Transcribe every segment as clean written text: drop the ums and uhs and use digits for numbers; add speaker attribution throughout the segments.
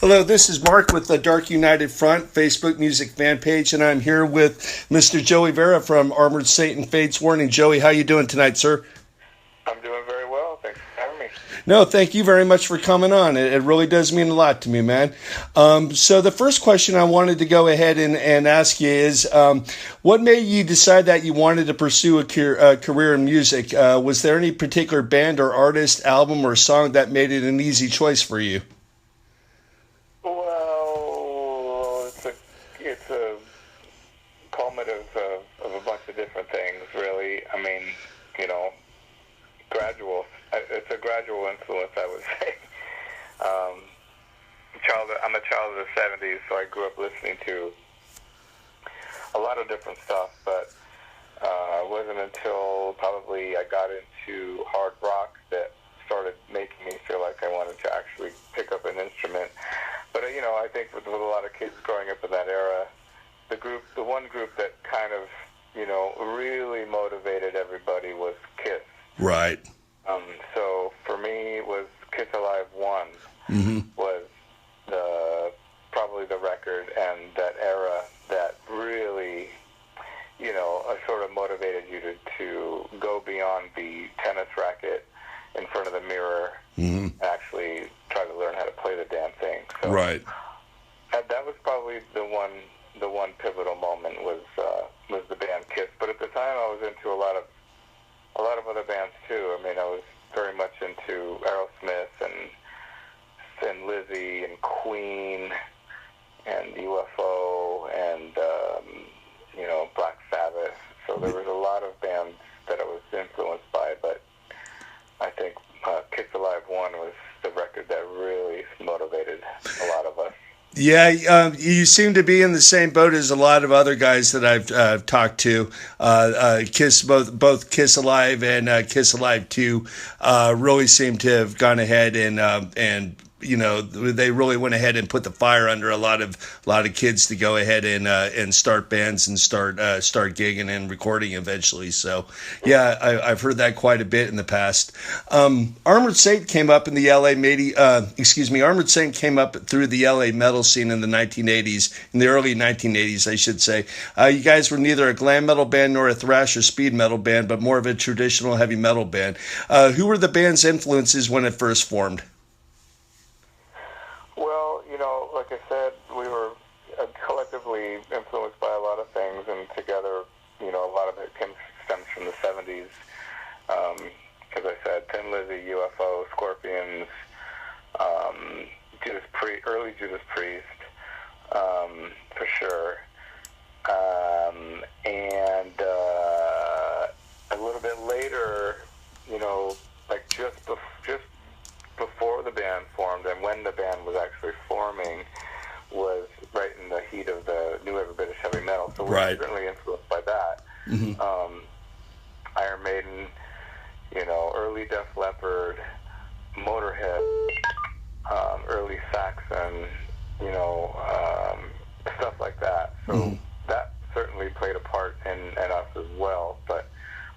Speaker 1: Hello, this is Mark with the Dark United Front Facebook music fan page, and I'm here with Mr. Joey Vera from Armored Satan Fates Warning. Joey, how you doing tonight, sir?
Speaker 2: I'm doing very well. Thanks for having me.
Speaker 1: No, thank you very much for coming on. It really does mean a lot to me, man. So the first question I wanted to go ahead and ask you is, what made you decide that you wanted to pursue a career in music? Was there any particular band or artist, album, or song that made it an easy choice for you?
Speaker 2: Well, it's a culminative of a bunch of different things, really. I mean, you know, gradual. It's a gradual influence, I would say. I'm a child of the '70s, so I grew up listening to a lot of different stuff. But it wasn't until probably I got into hard rock that started making me feel like I wanted to actually pick up an instrument. But you know, I think with a lot of kids growing up in that era, the one group that kind of, you know, really motivated everybody was Kiss.
Speaker 1: Right.
Speaker 2: So for me, it was Kiss Alive 1 was probably the record and that era that really, you know, sort of motivated you to go beyond the tennis racket in front of the mirror and actually try to learn how to play the damn thing. So
Speaker 1: Right.
Speaker 2: that was probably the one pivotal moment was the band Kiss. But at the time, I was into a lot of other bands too. I mean, I was very much into Aerosmith and Lizzie and Queen and UFO and you know, Black Sabbath. So there was a lot of bands that I was influenced by, but I think Kiss Alive 1 was the record that really motivated a lot of us.
Speaker 1: Yeah, you seem to be in the same boat as a lot of other guys that I've talked to. Kiss, both Kiss Alive and Kiss Alive 2, really seem to have gone ahead and you know, they really went ahead and put the fire under a lot of kids to go ahead and start bands and start gigging and recording eventually. So yeah, I've heard that quite a bit in the past. Armored Saint came up in the Armored Saint came up through the LA metal scene in the 1980s, in the early 1980s, I should say. You guys were neither a glam metal band nor a thrash or speed metal band, but more of a traditional heavy metal band. Who were the band's influences when it first formed?
Speaker 2: Well, you know, like I said, we were collectively influenced by a lot of things, and together, you know, a lot of it stems from the 70s. As I said, Thin Lizzy, UFO, Scorpions, early Judas Priest, for sure. And a little bit later, you know, like just before the band formed and when the band was actually forming was right in the heat of the new ever British heavy metal. So we were certainly influenced by that. Iron Maiden, you know, early Def Leppard, Motorhead, early Saxon, you know, stuff like that. So that certainly played a part in us as well. But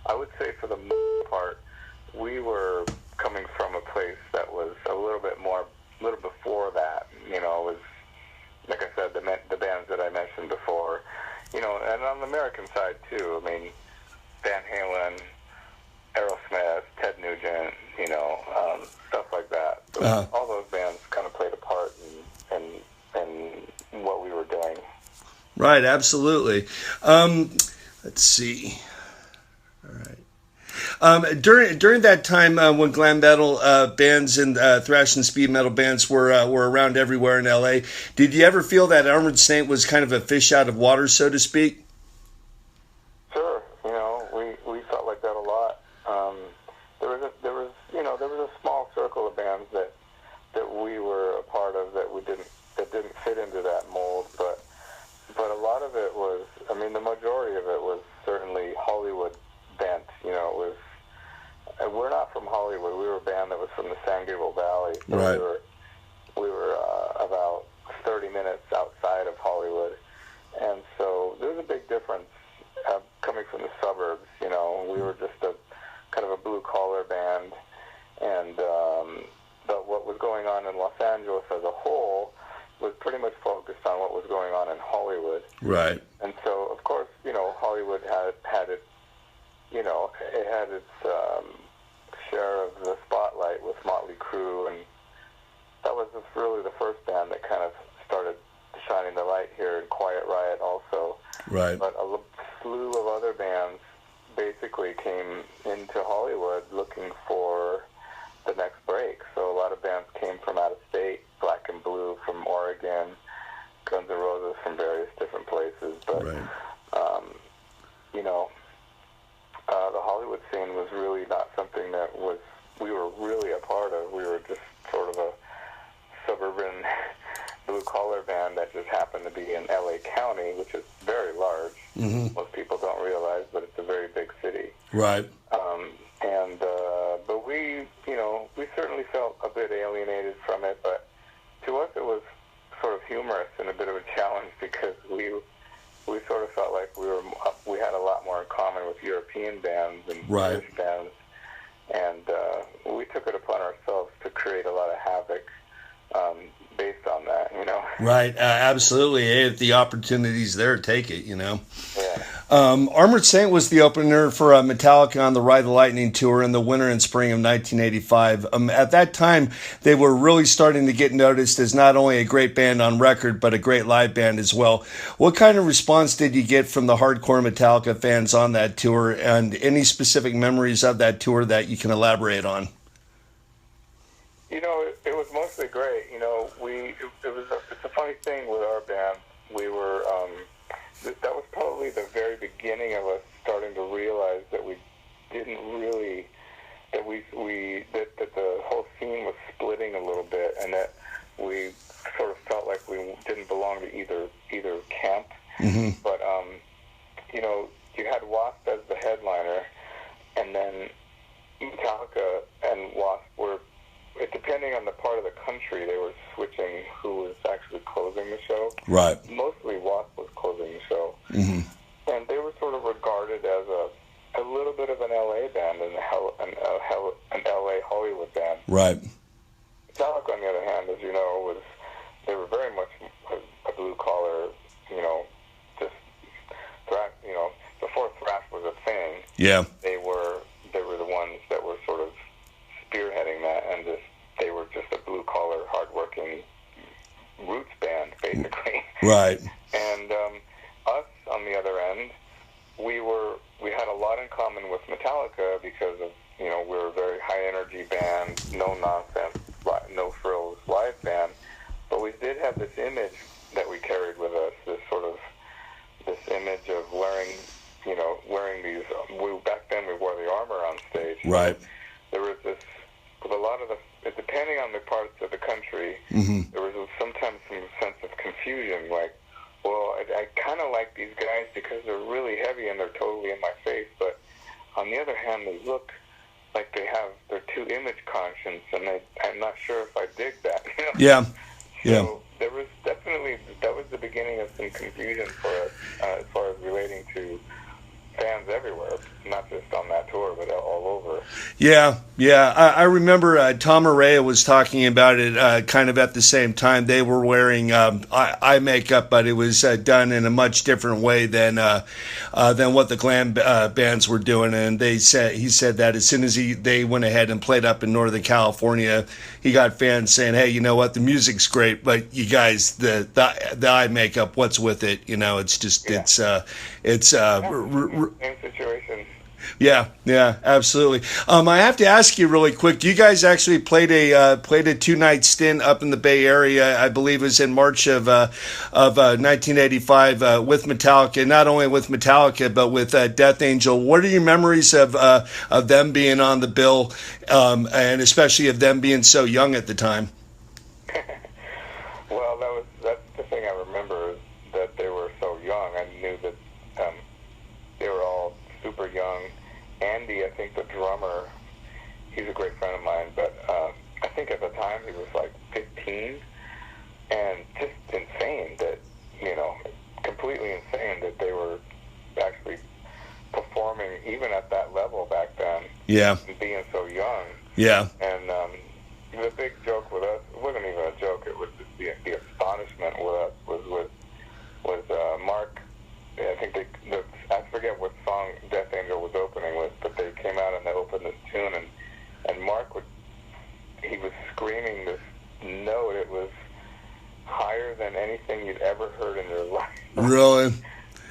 Speaker 2: I would say for the most part, we were coming from a place that was a little before that. You know, it was, like I said, the bands that I mentioned before, you know, and on the American side too. I mean, Van Halen, Aerosmith, Ted Nugent, you know, stuff like that. So all those bands kind of played a part in what we were doing.
Speaker 1: Right, absolutely. Let's see. All right. During that time when glam metal bands and thrash and speed metal bands were around everywhere in LA, did you ever feel that Armored Saint was kind of a fish out of water, so to speak?
Speaker 2: Sure, you know, we felt like that a lot. There was a small circle of bands that we were a part of that didn't fit into that mold, but a lot of it was, I mean, the majority of it was certainly Hollywood bent. You know, it was. We're not from Hollywood. We were a band that was from the San Gabriel Valley. So
Speaker 1: right.
Speaker 2: We were about 30 minutes outside of Hollywood, and so there's a big difference coming from the suburbs. You know, we were just a kind of a blue collar band, and but what was going on in Los Angeles as a whole, was pretty much focused on what was going on in Hollywood.
Speaker 1: Right.
Speaker 2: And so, of course, Hollywood had its, it had its share of the spotlight with Motley Crue, and that was really the first band that kind of started shining the light here, and Quiet Riot also.
Speaker 1: Right.
Speaker 2: But a slew of other bands basically came into Hollywood looking for the next break. So a lot of bands came from out of state, Black and Blue from Oregon, Guns N' Roses from various different places. But,
Speaker 1: right.
Speaker 2: the Hollywood scene was really not something that we were really a part of. We were just sort of a suburban blue-collar band that just happened to be in L.A. County, which is very large.
Speaker 1: Mm-hmm.
Speaker 2: Most people don't realize, but it's a very big city.
Speaker 1: Right.
Speaker 2: But we certainly felt a bit alienated from it, but to us it was sort of humorous and a bit of a challenge because we sort of felt like we had a lot more in common with European bands and
Speaker 1: right.
Speaker 2: British bands, and we took it upon ourselves to create a lot of havoc based on that,
Speaker 1: Right, absolutely. If the opportunity's there, take it,
Speaker 2: Yeah.
Speaker 1: Armored Saint was the opener for Metallica on the Ride the Lightning tour in the winter and spring of 1985. At that time, they were really starting to get noticed as not only a great band on record, but a great live band as well. What kind of response did you get from the hardcore Metallica fans on that tour, and any specific memories of that tour that you can elaborate on?
Speaker 2: It was mostly great. It's a funny thing with our band. We were, that was probably the very beginning of us starting to realize that we didn't really, that the whole scene was splitting a little bit, and that we sort of felt like we didn't belong to either camp.
Speaker 1: Mm-hmm.
Speaker 2: But, you had Wasp as the headliner, and then Metallica and Wasp were, depending on the part of the country, they were switching who was actually closing the show.
Speaker 1: Right.
Speaker 2: Mostly Wasp was closing the show.
Speaker 1: Mm-hmm.
Speaker 2: And they were sort of regarded as a little bit of an L.A. band and an L.A. Hollywood band.
Speaker 1: Right.
Speaker 2: Metallica, on the other hand, as you know, they were very much a blue-collar, just thrash, before thrash was a thing.
Speaker 1: Yeah.
Speaker 2: They were the ones that were sort of spearheading that, and they were just a blue-collar, hard-working roots band, basically.
Speaker 1: Right.
Speaker 2: And us, on the other end, we had a lot in common with Metallica because of, we're a very high-energy band, no-nonsense, no-frills live band, but we did have this image that we carried with us, this image of wearing these, back then we wore the armor on stage.
Speaker 1: Right.
Speaker 2: There was this, with a lot of depending on the parts of the country,
Speaker 1: mm-hmm.
Speaker 2: there was sometimes some sense of confusion, like, well, I kind of like these guys because they're really heavy and they're totally in my face, but on the other hand, they look like they're too image conscious, and I'm not sure if I dig that.
Speaker 1: Yeah.
Speaker 2: So there was definitely, that was the beginning of some confusion for us as far as relating to fans everywhere, not just on that tour, but all over.
Speaker 1: Yeah. I remember Tom Araya was talking about it kind of at the same time. They were wearing eye makeup, but it was done in a much different way than what the glam bands were doing. And he said that as soon as they went ahead and played up in Northern California, he got fans saying, "Hey, you know what? The music's great, but you guys, the eye makeup, what's with it? It's just
Speaker 2: Same situation.
Speaker 1: Yeah, absolutely. I have to ask you really quick. You guys actually played a 2-night stint up in the Bay Area. I believe it was in March of 1985 with Metallica. Not only with Metallica, but with Death Angel. What are your memories of them being on the bill, and especially of them being so young at the time?
Speaker 2: Well, that's the thing I remember, is that they were so young. I knew that they were all super young. Andy, I think the drummer, he's a great friend of mine, but I think at the time he was like 15, and just insane that, completely insane that they were actually performing even at that level back then.
Speaker 1: Yeah.
Speaker 2: And being so young.
Speaker 1: Yeah.
Speaker 2: And the big joke with us, it wasn't even a joke, it was just the astonishment announcement was Mark. I think I forget what song Death Angel was opening with, but they came out and they opened this tune, and Mark he was screaming this note. It was higher than anything you'd ever heard in your life.
Speaker 1: Really?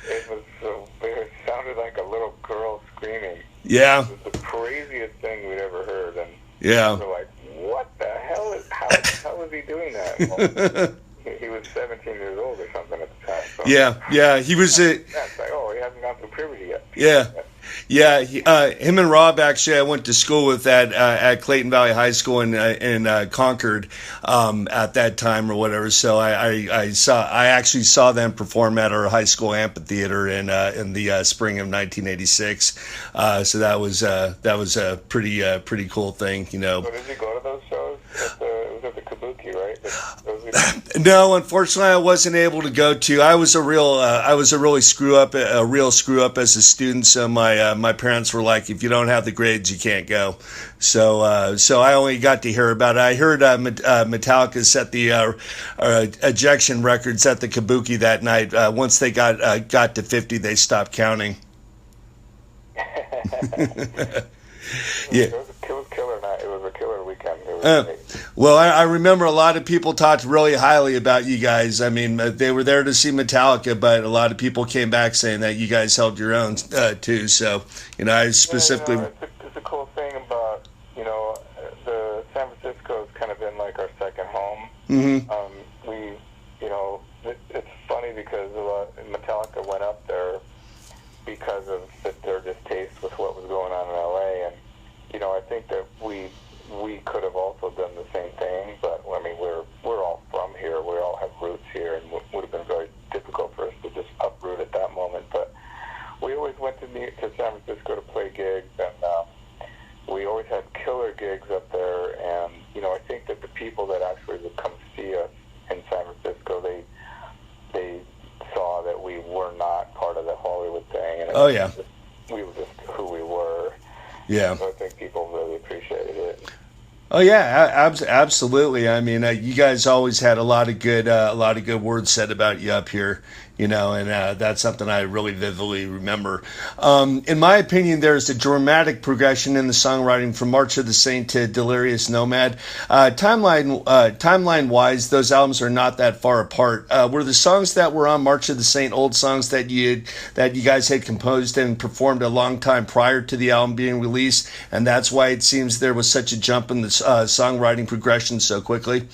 Speaker 2: It sounded like a little girl screaming.
Speaker 1: Yeah.
Speaker 2: It was the craziest thing we'd ever heard, and
Speaker 1: yeah.
Speaker 2: we were like, "What the hell how is he doing that?" Well, he was 17 years old or something at the time. So.
Speaker 1: Yeah. He was
Speaker 2: It's like, he hasn't gone through puberty yet.
Speaker 1: Yeah. Him and Rob, actually, I went to school with at Clayton Valley High School in Concord at that time or whatever. So I actually saw them perform at our high school amphitheater in the spring of 1986. So that was a pretty cool thing, you know.
Speaker 2: So did you go to those shows? It was at the Kabuki, right?
Speaker 1: No, unfortunately, I wasn't able to go to. I was a real screw up as a student. So my parents were like, if you don't have the grades, you can't go. So I only got to hear about it. I heard Metallica set the ejection records at the Kabuki that night. Once they got to 50, they stopped counting.
Speaker 2: Yeah. It was killer night. It was a killer weekend. It was
Speaker 1: well, I remember a lot of people talked really highly about you guys. I mean, they were there to see Metallica, but a lot of people came back saying that you guys held your own too. So, I specifically.
Speaker 2: It's a cool thing about, the San Francisco's kind of been like our second home.
Speaker 1: Mm-hmm.
Speaker 2: It's funny because Metallica went up there because of their distaste with what was going on in LA, and I think that we could have also done the same thing, but I mean we're all from here, we all have roots here, and it would have been very difficult for us to just uproot at that moment. But we always went to San Francisco to play gigs, and we always had killer gigs up there, and I think that the people that actually would come see us in San Francisco, they saw that we were not part of the Hollywood thing, and we were just who we were.
Speaker 1: Yeah.
Speaker 2: So I think people really appreciated it.
Speaker 1: Oh yeah, absolutely. I mean, you guys always had a lot of good words said about you up here, and that's something I really vividly remember. In my opinion, there's a dramatic progression in the songwriting from March of the Saint to Delirious Nomad. Timeline wise, those albums are not that far apart. Were the songs that were on March of the Saint old songs that you guys had composed and performed a long time prior to the album being released, and that's why it seems there was such a jump in the songwriting progression so quickly?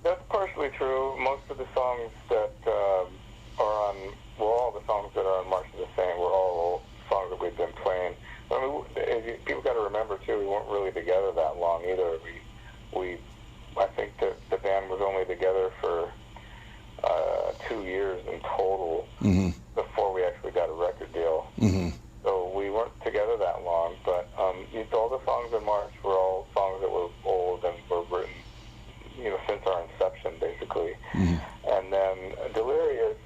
Speaker 2: That's partially true. Most of the songs that all the songs that are on March of the Saint were all songs that we've been playing. I mean, people got to remember too, we weren't really together that long either. I think that the band was only together for 2 years in total before we actually got a record deal.
Speaker 1: Mm-hmm.
Speaker 2: So we weren't together that long, but all the songs in March were all songs that were old and were written, since our inception, basically.
Speaker 1: Mm-hmm.
Speaker 2: And then Delirious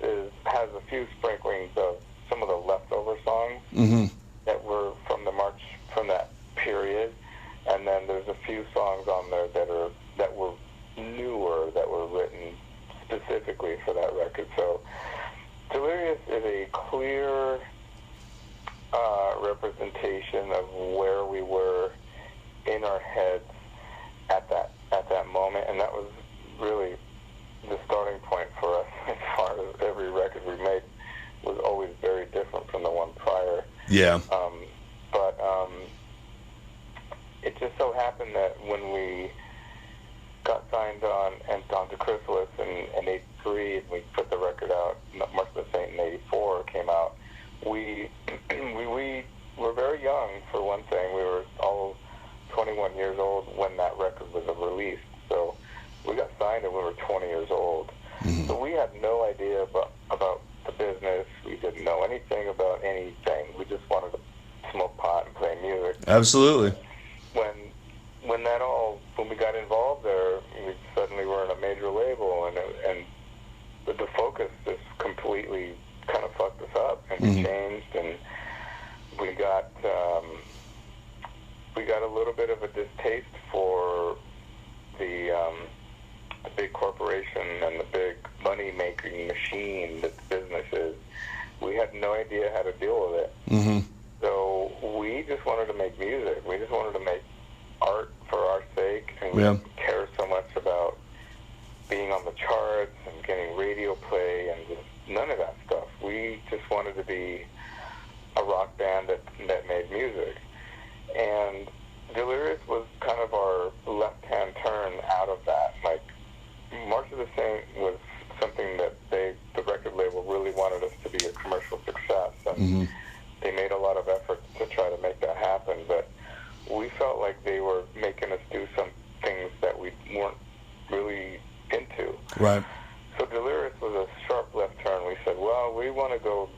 Speaker 2: has a few sprinklings of some of the leftover songs that were from that period. And then there's a few songs on there that were newer, that were written specifically for that record. So Delirious is a clear representation of where we were in our heads at that moment, and that was really the starting point for us. As far as every record we made was always very different from the one prior.
Speaker 1: Yeah.
Speaker 2: But it just so happened that when we got signed on and onto Chrysalis in '83, and we put the record out, March of the Saint in '84 came out. We were very young, for one thing. We were all 21 years old when that record was released. So we got signed and we were 20 years old. Mm-hmm. So we had no idea about the business. We didn't know anything about anything. We just wanted to smoke pot and play music.
Speaker 1: Absolutely.
Speaker 2: When we got involved there, we suddenly were in a major label, and the focus just completely kind of fucked us up, and we changed, and we got a little bit of a distaste for the big big corporation and the big money-making machine that the business is, we had no idea how to deal with it.
Speaker 1: Mm-hmm.
Speaker 2: So we just wanted to make music. We just wanted to make art for our sake, and we didn't care so much about being on the charts and getting radio play and just none of that stuff. We just wanted to be a rock band that made music. And Delirious was kind of our left-hand turn out of that. Like, March of the Saint was something that the record label really wanted us to be a commercial success, and they made a lot of efforts to try to make that happen, but we felt like they were making us do some things that we weren't really into.
Speaker 1: Right.
Speaker 2: So Delirious was a sharp left turn. We said, well, we want to go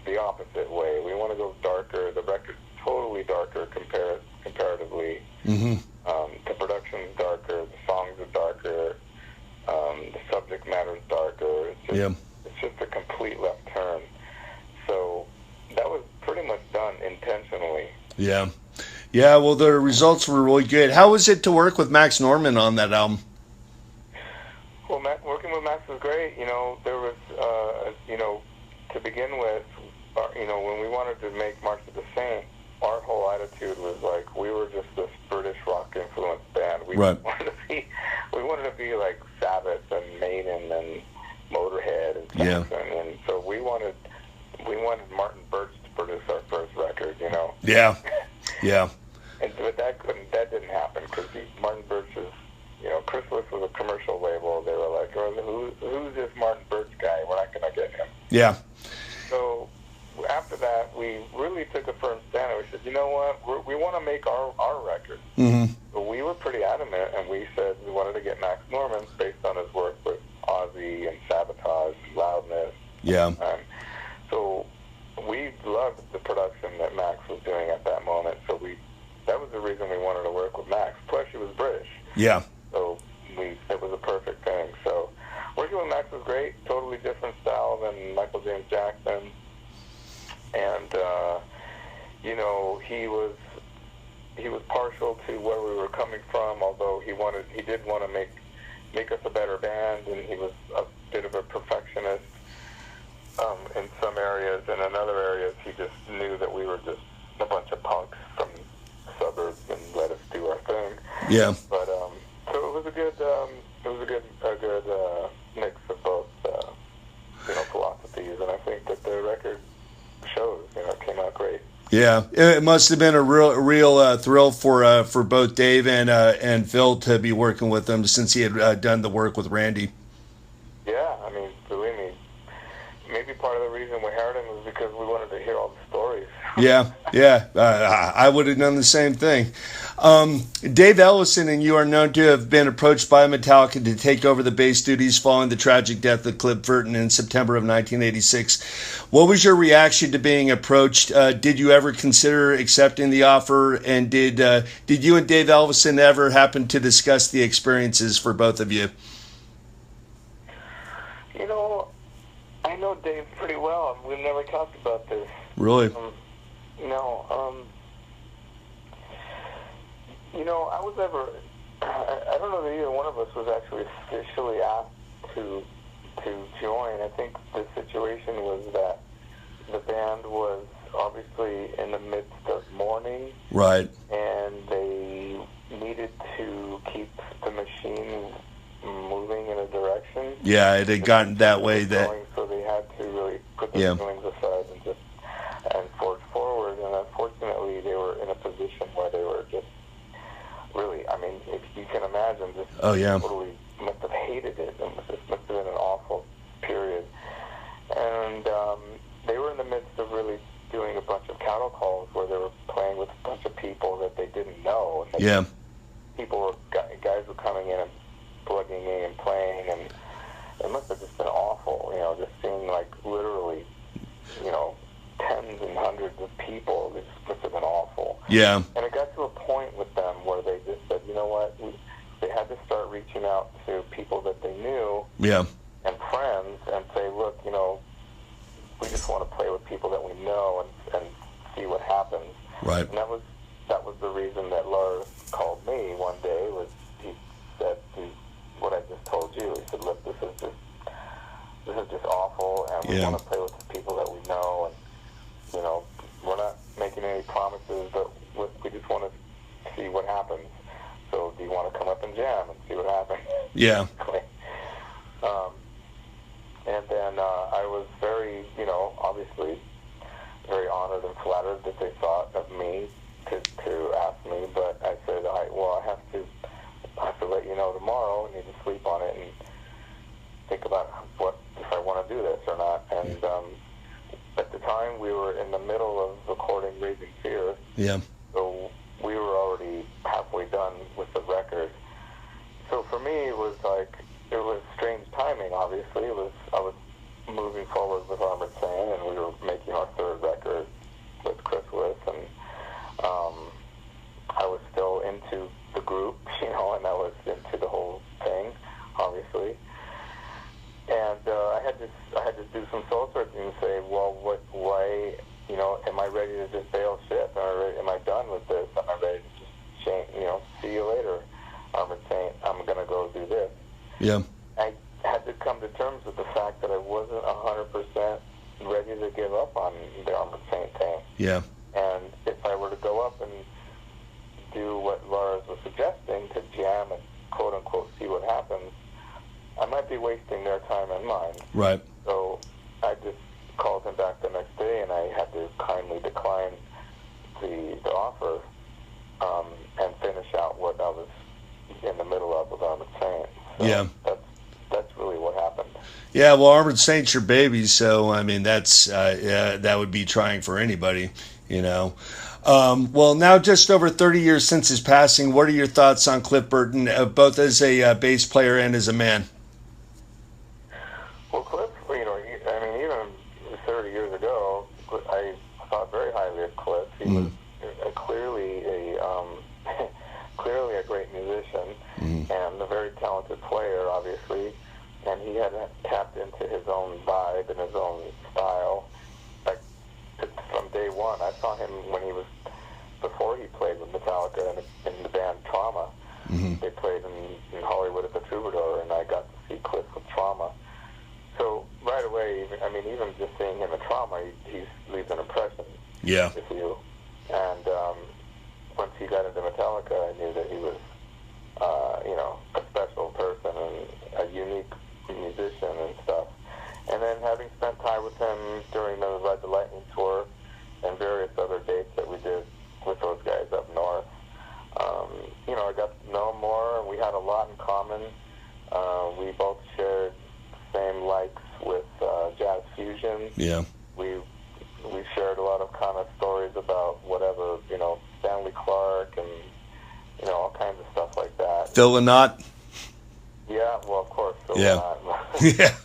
Speaker 2: the opposite way. We want to go darker. The record's totally darker comparatively.
Speaker 1: Mm-hmm.
Speaker 2: The production's darker. The songs are darker. The subject matter's darker. It's just a complete left turn. So that was pretty much done intentionally.
Speaker 1: Yeah. Yeah, well, the results were really good. How was it to work with Max Norman on that album?
Speaker 2: Well, working with Max was great. You know, there was, to begin with, when we wanted to make March of the Saint, our whole attitude was like we were just this British rock influenced band. We wanted to be like Sabbath and Maiden and Motorhead and Saxon, and so we wanted Martin Birch to produce our first record. You know.
Speaker 1: Yeah. Yeah.
Speaker 2: But that didn't happen because Martin Birch is, Chrysalis was a commercial label. They were like, who's this Martin Birch guy? We're not going to get him.
Speaker 1: Yeah.
Speaker 2: So after that, we really took a firm stand and we said, you know what, we want to make our record.
Speaker 1: Mm-hmm.
Speaker 2: So we were pretty adamant, and we said we wanted to get Max Norman based on his work with Ozzy and Sabotage, Loudness.
Speaker 1: Yeah.
Speaker 2: So we loved the production that Max was doing at that moment. So that was the reason we wanted to work with Max. Plus, he was British.
Speaker 1: Yeah.
Speaker 2: So it was a perfect thing. So working with Max was great. Totally different style than Michael James Jackson. And, he was partial to where we were coming from, although he did want to make us a better band, and he was a bit of a perfectionist in some areas. And in other areas, he just knew that we were just a bunch of punks from the suburbs and let us do our thing.
Speaker 1: Yeah.
Speaker 2: But so it was a good mix of both philosophies, and I think that the record shows. It came out great.
Speaker 1: Yeah, it must have been a real thrill for both Dave and Phil to be working with them, since he had done the work with Randy.
Speaker 2: Yeah, I mean, believe me, maybe part of the reason we hired him was because we wanted to hear all the stories. Yeah,
Speaker 1: I would have done the same thing. Dave Ellison and you are known to have been approached by Metallica to take over the bass duties following the tragic death of Cliff Burton in September of 1986. What was your reaction to being approached? Did you ever consider accepting the offer? And did you and Dave Ellison ever happen to discuss the experiences for both of you?
Speaker 2: I know Dave pretty well. We've never talked about this.
Speaker 1: Really?
Speaker 2: I was never. I don't know that either one of us was actually officially asked to join. I think the situation was that the band was obviously in the midst of mourning,
Speaker 1: right?
Speaker 2: And they needed to keep the machine moving in a direction.
Speaker 1: Yeah, it had gotten that way
Speaker 2: so they had to really put their feelings aside and forge forward. And unfortunately, they were in a position where they were just really, I mean, if you can imagine, just totally must have hated it. It must have been an awful period. And they were in the midst of really doing a bunch of cattle calls where they were playing with a bunch of people that they didn't know. And guys were coming in and plugging in and playing, and it must have just been awful, just seeing literally, tens and hundreds of people. It just must have been awful.
Speaker 1: Yeah.
Speaker 2: And it got to a point with them where they just said, you know what, they had to start reaching out to people that they knew and friends and say, look, we just want to play with people that we know and see what happens.
Speaker 1: Right.
Speaker 2: And that was the reason that Lars called me one day. Was he said what I just told you. He We
Speaker 1: Yeah.
Speaker 2: want to play with the people that we know, and we're not making any promises, but we just want to see what happens. So, do you want to come up and jam and see what happens?
Speaker 1: Yeah.
Speaker 2: And then I was very, obviously very honored and flattered that they thought of me to ask me. But I said, I have to let you know tomorrow. I need to sleep on it and think about if I want to do this or not. And at the time, we were in the middle of recording Raising Fear.
Speaker 1: Yeah.
Speaker 2: So we were already halfway done with the record. So for me, it was strange timing. Obviously, I was moving forward with Armored Saint, and we were making our third record with Chris Wiss, and I was still into the group, and I was into the whole thing, obviously. And I had to do some soul searching and say, well, why, am I ready to just bail ship? Am I done with this? Am I ready to just change, see you later, Armored Saint, I'm going to go do this.
Speaker 1: Yeah.
Speaker 2: I had to come to terms with the fact that I wasn't 100% ready to give up on the Armored Saint thing.
Speaker 1: Yeah.
Speaker 2: And if I were to go up and do what Lars was suggesting, to jam and quote-unquote see what happens, I might be wasting their time and mine.
Speaker 1: Right.
Speaker 2: So I just called him back the next day, and I had to kindly decline the offer and finish out what I was in the middle of with Armored Saint. So
Speaker 1: Yeah.
Speaker 2: That's really what happened.
Speaker 1: Yeah, well, Armored Saint's your baby, so I mean that's that would be trying for anybody, Well, now just over 30 years since his passing, what are your thoughts on Cliff Burton, both as a bass player and as a man?
Speaker 2: Well, Cliff, even 30 years ago, I thought very highly of Cliff. He was clearly a great musician and a very talented player, obviously. And he had tapped into his own vibe and his own style. Like from day one, I saw him before he played with Metallica in the band Trauma. They played in Hollywood at the Troubadour, and I got to see Cliff with Trauma. So right away, even just seeing him at Trauma, he leaves an impression with you. And once he got into Metallica, I knew that he was, a special person and a unique musician and stuff. And then having spent time with him during the Ride the Lightning tour and various other dates that we did with those guys up north, I got to know him more, and we had a lot in common. We both shared the same likes with jazz fusion.
Speaker 1: Yeah.
Speaker 2: We shared a lot of kind of stories about whatever, Stanley Clarke and, all kinds of stuff like that.
Speaker 1: Phil Lynott?
Speaker 2: Yeah, well, of course, Phil
Speaker 1: Yeah.
Speaker 2: Lynott.
Speaker 1: Yeah.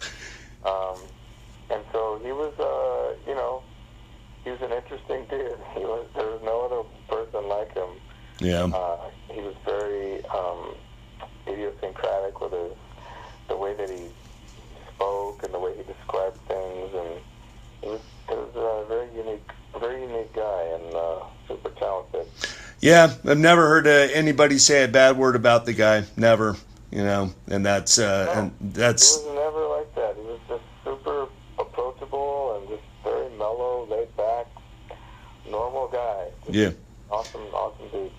Speaker 2: And so he was, he was an interesting dude. There was no other person like him.
Speaker 1: Yeah.
Speaker 2: He was very idiosyncratic with the way that he spoke and the way he described things, and it was a very unique guy and super talented.
Speaker 1: Yeah, I've never heard anybody say a bad word about the guy. Never, and that's
Speaker 2: He was never like that. He was just super approachable and just very mellow, laid back, normal guy. Just awesome dude.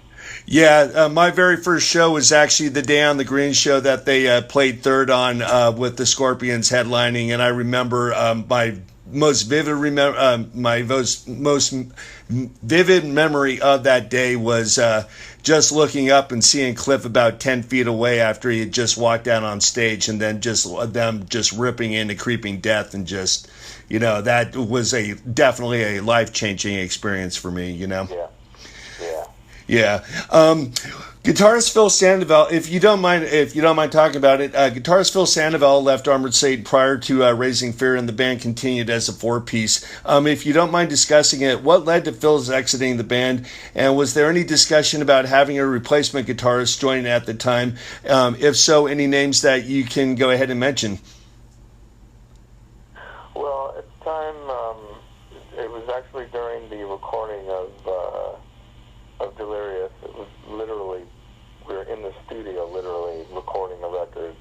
Speaker 1: Yeah, my very first show was actually the Day on the Green show that they played third on with the Scorpions headlining, and I remember my most vivid memory of that day was just looking up and seeing Cliff about 10 feet away after he had just walked out on stage, and then just them just ripping into Creeping Death, and just that was definitely a life-changing experience for me. Yeah. Guitarist Phil Sandoval, if you don't mind talking about it, guitarist Phil Sandoval left Armored Saint prior to Raising Fear, and the band continued as a four-piece. If you don't mind discussing it, what led to Phil's exiting the band, and was there any discussion about having a replacement guitarist join at the time? If so, any names that you can go ahead and mention?
Speaker 2: Well, at the time, it was actually during the recording of Delirious. It was literally, we were in the studio literally recording the record.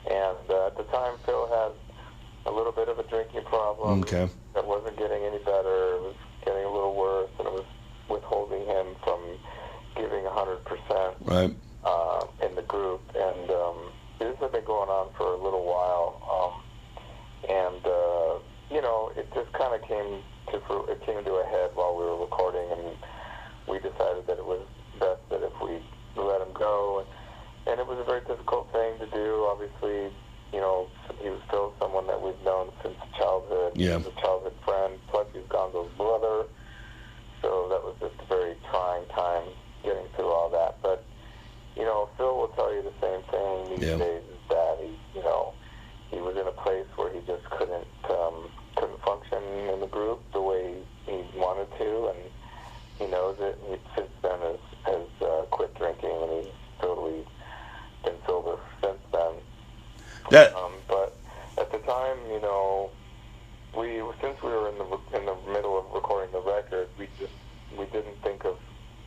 Speaker 2: And at the time, Phil had a little bit of a drinking problem.
Speaker 1: Okay.
Speaker 2: That wasn't getting any better. It was getting a little worse, and it was withholding him from giving 100%.
Speaker 1: Right.
Speaker 2: In the group, and this had been going on for a little while, and it just kind of came to a head while we were recording, and we decided that it was best that if we let him go, and it was a very difficult thing to do. Obviously, he was still someone that we've known since childhood.
Speaker 1: Yeah.
Speaker 2: He was a childhood friend, plus he's Gonzo's brother, so that was just a very trying time getting through all that, but Phil will tell you the same thing these days, is that he was in a place where he just couldn't function in the group the way he wanted to, and he knows it. And he since then has quit drinking, and he's totally been sober since then. But at the time, since we were in the middle of recording the record, we didn't think of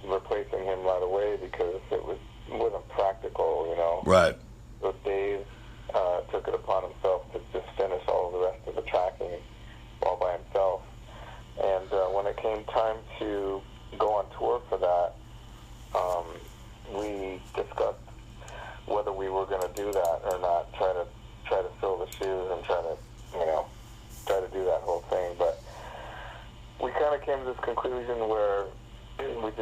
Speaker 2: replacing him right away because it wasn't practical,
Speaker 1: Right.
Speaker 2: So Dave took it upon himself to just finish all of the rest of the tracking all by himself. And when it came time to go on tour for that, we discussed whether we were going to do that or not, try to fill the shoes and try to do that whole thing. But we kind of came to this conclusion where we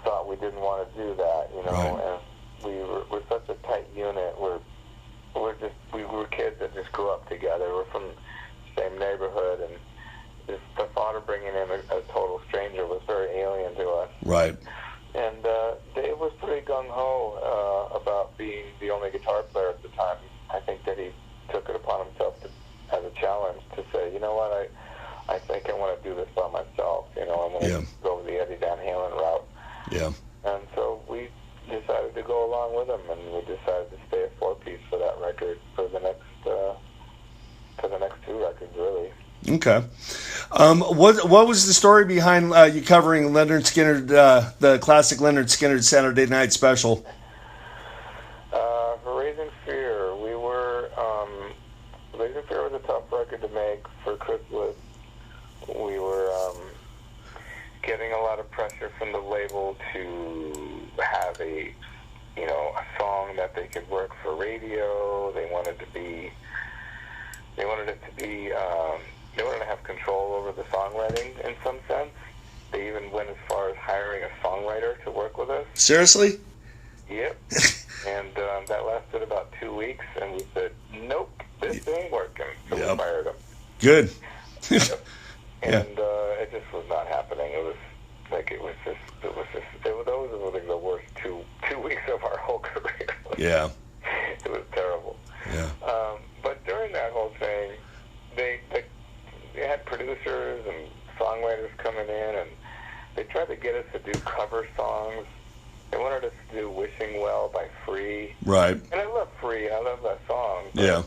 Speaker 2: thought we didn't want to do that,
Speaker 1: Right.
Speaker 2: and we're such a tight unit. We were kids that just grew up together. We're from the same neighborhood, and just the thought of bringing in a total stranger was very alien to us.
Speaker 1: Right.
Speaker 2: And Dave was pretty gung-ho about being the only guitar player at the time. I think that he took it upon himself as a challenge to say, you know what, I think I want to do this by myself. I want to go the Eddie Van Halen route.
Speaker 1: Yeah.
Speaker 2: And so we decided to go along with him, and we decided to stay a four-piece for that record for the next two records, really.
Speaker 1: Okay. What was the story behind you covering Leonard Skinner, the classic Leonard Skinner Saturday Night Special?
Speaker 2: For Raising Fear, Raising Fear was a tough record to make for Chris List. We were getting a lot of pressure from the label to have a song that they could work for radio. They wanted to have control over the songwriting in some sense. They even went as far as hiring a songwriter to work with us.
Speaker 1: Seriously?
Speaker 2: Yep. And that lasted about 2 weeks, and we said, nope, this ain't working. So we fired him.
Speaker 1: Good.
Speaker 2: Yep. And it just was not happening. Those were like the worst two weeks of our whole career.
Speaker 1: Yeah.
Speaker 2: It was terrible.
Speaker 1: Yeah.
Speaker 2: But during that whole thing, they had producers and songwriters coming in, and they tried to get us to do cover songs. They wanted us to do Wishing Well by Free.
Speaker 1: Right.
Speaker 2: And I love Free, and I love that song.
Speaker 1: Yeah.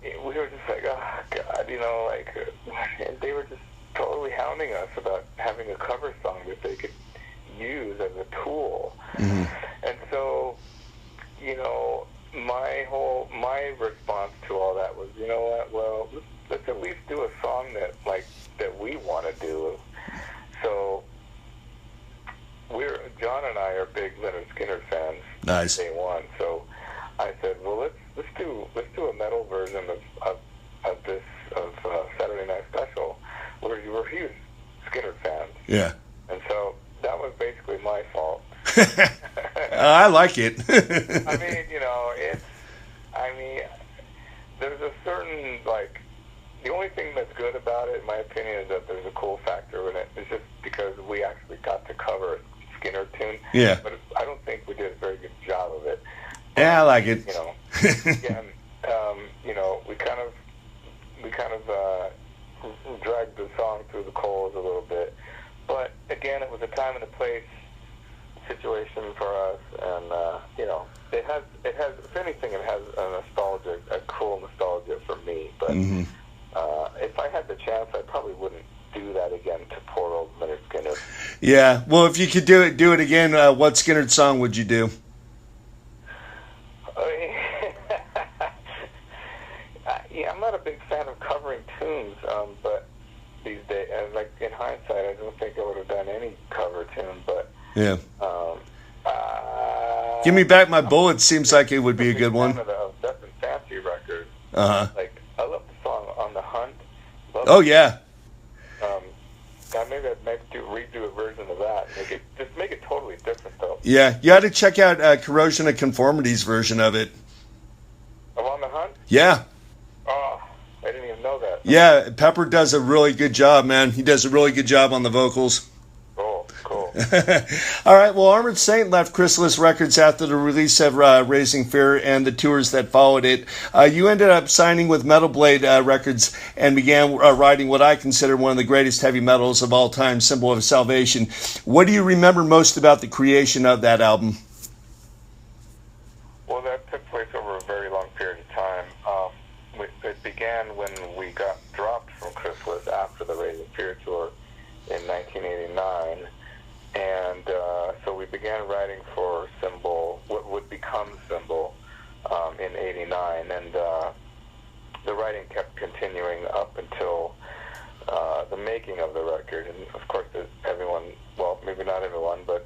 Speaker 2: We were just like, oh, God, and they were just totally hounding us about having a cover song that they could use as a tool.
Speaker 1: Mm-hmm.
Speaker 2: And so, my response to all that was, you know what, well, let's at least do a song that we want to do. So John and I are big Leonard Skinner fans.
Speaker 1: Nice.
Speaker 2: Day one. So I said, well, let's do a metal version of Saturday Night Special. We're huge Skinner fans.
Speaker 1: Yeah.
Speaker 2: And so that was basically my fault.
Speaker 1: I like it.
Speaker 2: There's a certain, the only thing that's good about it, in my opinion, is that there's a cool factor in it. It's just because we actually got to cover a Skinner tune.
Speaker 1: Yeah.
Speaker 2: But I don't think we did a very good job of it.
Speaker 1: Yeah, I like it.
Speaker 2: Again, we kind of dragged the song through the coals a little bit. But again, it was a time and a place situation for us, and it has. If anything, it has a cool nostalgia for me. But if I had the chance, I probably wouldn't do that again to poor old Leonard Skinner.
Speaker 1: Yeah. Well, if you could do it again, what Skinner song would you do?
Speaker 2: not a big fan of covering tunes, but these days, like in hindsight, I don't think I would have done any cover tune. But
Speaker 1: Yeah. Give Me Back My Bullet seems like it would be a good one.
Speaker 2: Of Death and Fancy records.
Speaker 1: Uh-huh.
Speaker 2: I love the song On the Hunt. Love
Speaker 1: Oh, yeah.
Speaker 2: Maybe I'd redo a version of that. Make it totally different, though.
Speaker 1: Yeah, you ought to check out Corrosion of Conformity's version of it.
Speaker 2: Of On the Hunt?
Speaker 1: Yeah.
Speaker 2: Oh, I didn't even know that.
Speaker 1: Yeah, Pepper does a really good job, man. He does a really good job on the vocals.
Speaker 2: Cool.
Speaker 1: All right, well, Armored Saint left Chrysalis Records after the release of Raising Fear and the tours that followed it. You ended up signing with Metal Blade Records and began writing what I consider one of the greatest heavy metals of all time, Symbol of Salvation. What do you remember most about the creation of that album?
Speaker 2: Well, that took place over a very long period of time. It began when we got dropped from Chrysalis after the Raising Fear tour in 1989. And so we began writing for Symbol, what would become Symbol, in '89, and the writing kept continuing up until the making of the record. And of course, everyone, well, maybe not everyone, but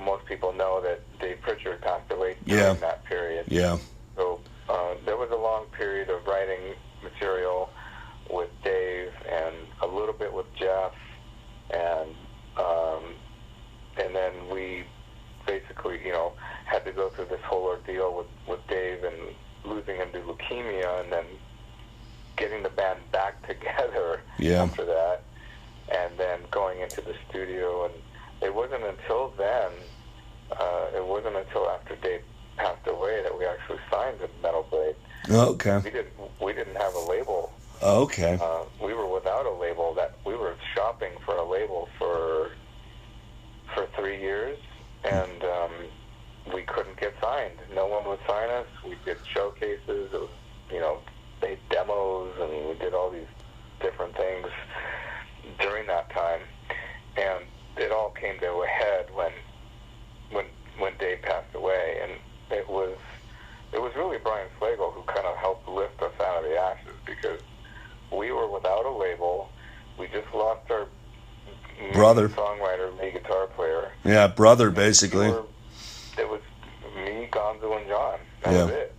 Speaker 2: most people know that Dave Pritchard passed away during that period.
Speaker 1: Yeah.
Speaker 2: So there was a long period of writing material with Dave and a little bit with Jeff, and then we basically, had to go through this whole ordeal with Dave and losing him to leukemia, and then getting the band back together after that, and then going into the studio. And it wasn't until then, after Dave passed away, that we actually signed with Metal Blade.
Speaker 1: Okay.
Speaker 2: We didn't have a label.
Speaker 1: Okay.
Speaker 2: We were without a label. That we were shopping for a label for 3 years, and we couldn't get signed. No one would sign us. We did showcases. It was, made demos, and we did all these different things during that time. And it all came to a head when Dave passed away, and it was really Brian Slagle who kind of helped lift us out of the ashes, because we were without a label. We just lost our
Speaker 1: brother,
Speaker 2: songwriter, lead guitar player.
Speaker 1: Yeah, brother, basically.
Speaker 2: It was me, Gonzo, and John. That was it.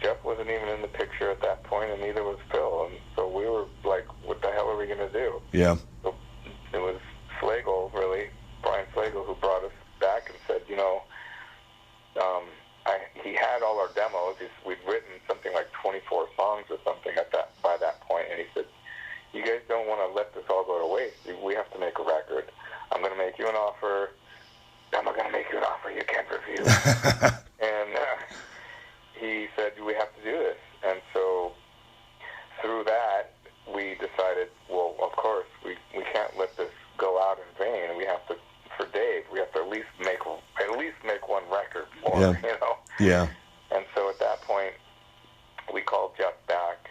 Speaker 2: Jeff wasn't even in the picture at that point, and neither was Phil. And so we were like, what the hell are we going to do?
Speaker 1: Yeah.
Speaker 2: So it was Slagle, really, Brian Slagle, who brought us back and said, he had all our demos. We'd written something like 24 songs or something by that point, and he said, you guys don't want to let this all go to waste. We have to make a record. I'm going to make you an offer. I'm not going to make you an offer you can't refuse. And he said, we have to do this. And so through that, we decided, well, of course, we can't let this go out in vain. We have to, for Dave, we have to at least make one record for him,
Speaker 1: Yeah.
Speaker 2: And so at that point, we called Jeff back.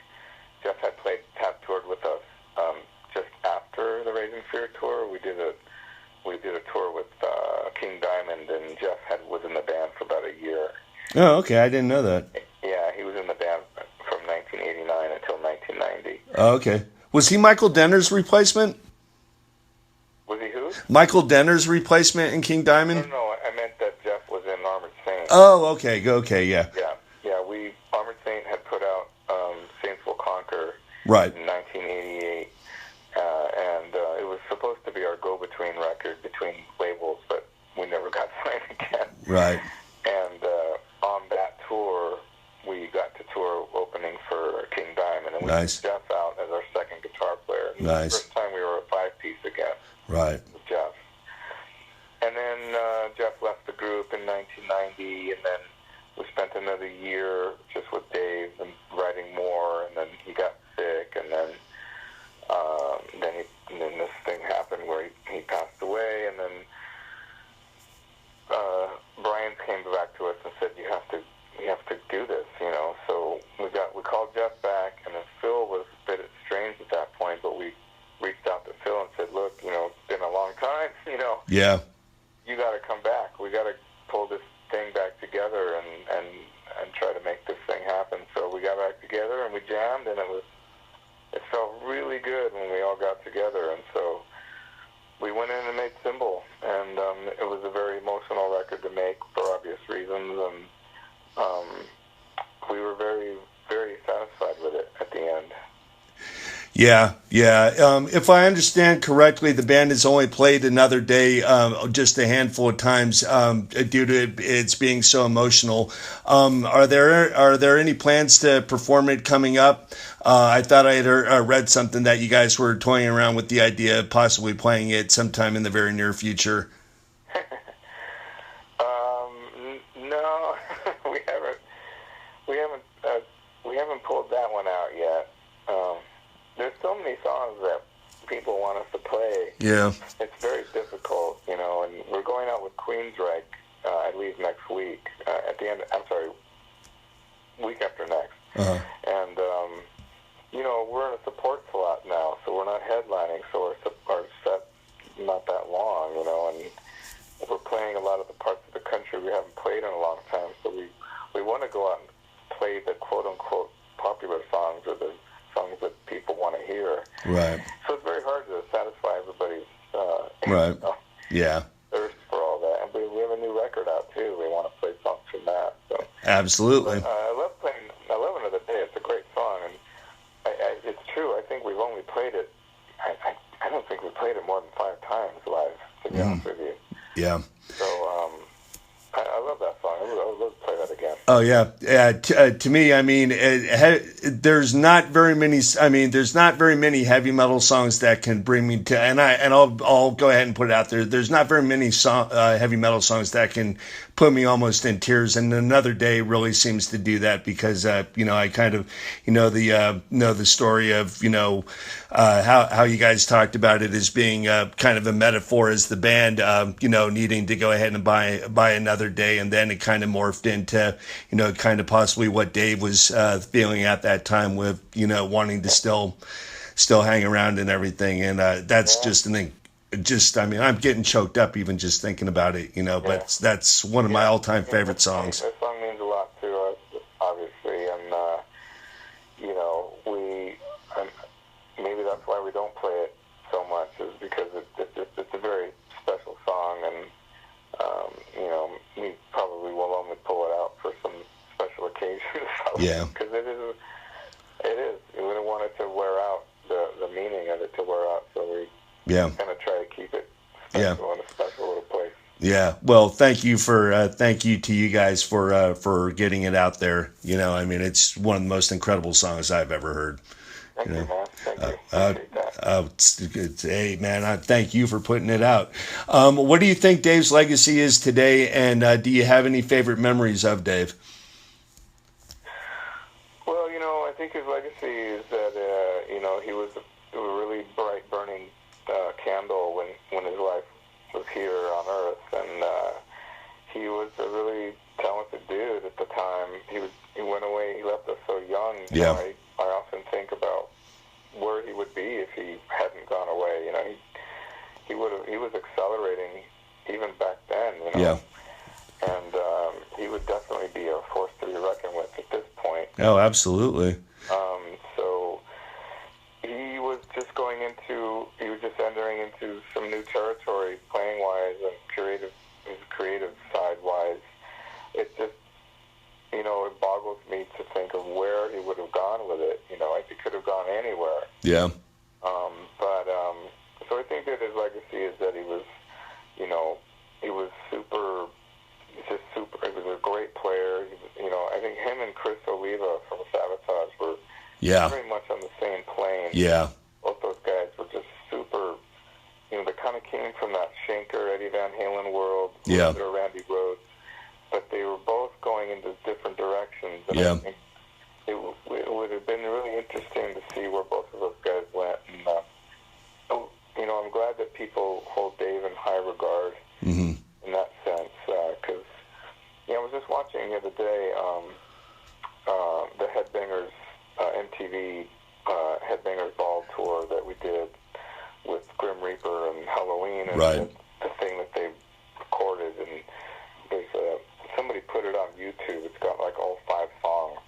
Speaker 2: Jeff had toured with us just after the Raising Fear tour. We did a tour with King Diamond, and Jeff was in the band for about a year.
Speaker 1: Oh, okay. I didn't know that.
Speaker 2: Yeah, he was in the band from 1989 until 1990.
Speaker 1: Oh, okay. Was he Michael Denner's replacement?
Speaker 2: Was he who?
Speaker 1: Michael Denner's replacement in King Diamond?
Speaker 2: No, I meant that Jeff was in Armored Saint.
Speaker 1: Oh, okay. Yeah.
Speaker 2: Yeah. Armored Saint had put out Saints Will Conquer
Speaker 1: right.
Speaker 2: in 1988, and it was supposed to be our go-between record between labels, but we never got signed again.
Speaker 1: Right.
Speaker 2: And on that tour, we got to tour opening for King Diamond, and we put Jeff out as our second guitar player. And
Speaker 1: nice.
Speaker 2: The first time we were a five-piece again.
Speaker 1: Right.
Speaker 2: With Jeff. And then Jeff left the group in 1990, and then we spent another year just with Dave and writing more, and then he got sick, and then this thing happened where he passed away, and then Brian came back to us and said, you have to do this, So we called Jeff back, and then Phil was a bit strange at that point, but we reached out to Phil and said, look, it's been a long time,
Speaker 1: Yeah.
Speaker 2: You got to come back. We got to pull this thing back together and try to make this thing happen. So we got back together and we jammed, and it felt really good when we all got together. And so we went in and made Symbol, and it was a very emotional record to make for obvious reasons, and we were very, very satisfied with it at the end.
Speaker 1: Yeah, yeah. If I understand correctly, the band has only played Another Day just a handful of times due to its being so emotional. Are there any plans to perform it coming up? I thought I had read something that you guys were toying around with the idea of possibly playing it sometime in the very near future.
Speaker 2: No, we haven't pulled that one out yet. There's so many songs that people want us to play.
Speaker 1: Yeah.
Speaker 2: It's very difficult, and we're going out with Queensryche, I leave next week, week after next.
Speaker 1: Uh-huh.
Speaker 2: And, we're in a support slot now, so we're not headlining, so our set's not that long, and we're playing a lot of the parts of the country we haven't played in a long time, so we want to go out and play the quote-unquote popular songs or the songs that people want to hear.
Speaker 1: Right.
Speaker 2: So it's very hard to satisfy everybody's
Speaker 1: right. Yeah.
Speaker 2: thirst for all that. And we have a new record out too. We want to play songs from that. So
Speaker 1: absolutely.
Speaker 2: But, I love Another Day. It's a great song, and it's true. I think we've only played it. I don't think we played it more than 5 times live. To be honest with you.
Speaker 1: Yeah.
Speaker 2: So I love that song. I would love to play that again.
Speaker 1: Oh yeah. To me, I mean, there's not very many. I mean, there's not very many heavy metal songs that can bring me to. And I'll go ahead and put it out there. There's not very many heavy metal songs that can put me almost in tears. And Another Day really seems to do that because I kind of know the story of how you guys talked about it as being kind of a metaphor as the band needing to go ahead and buy Another Day, and then it kind of morphed into kind of possibly what Dave was feeling at that time with wanting to still hang around and everything, and that's just an thing. I'm getting choked up even just thinking about it, but that's one of my all-time favorite songs.
Speaker 2: That song means a lot to us, obviously, and maybe that's why we don't play it so much, is because it's a very special song, and we probably will only pull it out for some special occasions.
Speaker 1: Yeah.
Speaker 2: Because it is. We don't want it to wear out, the meaning of it to wear out, so we kind of try to keep it special in a special little place.
Speaker 1: Yeah. Well, thank you to you guys for getting it out there. It's one of the most incredible songs I've ever heard.
Speaker 2: Thank you, man. Thank you. Appreciate that.
Speaker 1: Hey, man, I thank you for putting it out. What do you think Dave's legacy is today, and do you have any favorite memories of Dave?
Speaker 2: Well, I think his legacy is that, he was a really bright, burning candle when his life was here on Earth, and he was a really talented dude at the time. He went away. He left us so young.
Speaker 1: Yeah.
Speaker 2: I often think about where he would be if he hadn't gone away. He was accelerating even back then.
Speaker 1: Yeah.
Speaker 2: And he would definitely be a force to be reckoned with at this point.
Speaker 1: Oh, absolutely.
Speaker 2: So he was just entering into some new territory, playing wise and creative side wise. It just, it boggles me to think of where he would have gone with it. He could have gone anywhere.
Speaker 1: Yeah.
Speaker 2: So I think that his legacy is that he was super. He was a great player. I think him and Chris Oliva from Sabotage were very much on the same plane.
Speaker 1: Yeah.
Speaker 2: Both those guys were just super. They kind of came from that Schenker, Eddie Van Halen world.
Speaker 1: Yeah.
Speaker 2: Or Randy Rhoads, but they were both going into different directions. And
Speaker 1: Yeah.
Speaker 2: I think it would have been really interesting to see where both of those guys went. And I'm glad that people hold Dave in high regard in that sense. Because I was just watching the other day the Headbangers MTV Headbangers Ball tour that we did with Grim Reaper and Halloween, and the thing that they recorded, and there's somebody put it on YouTube. It's got like all 5 songs.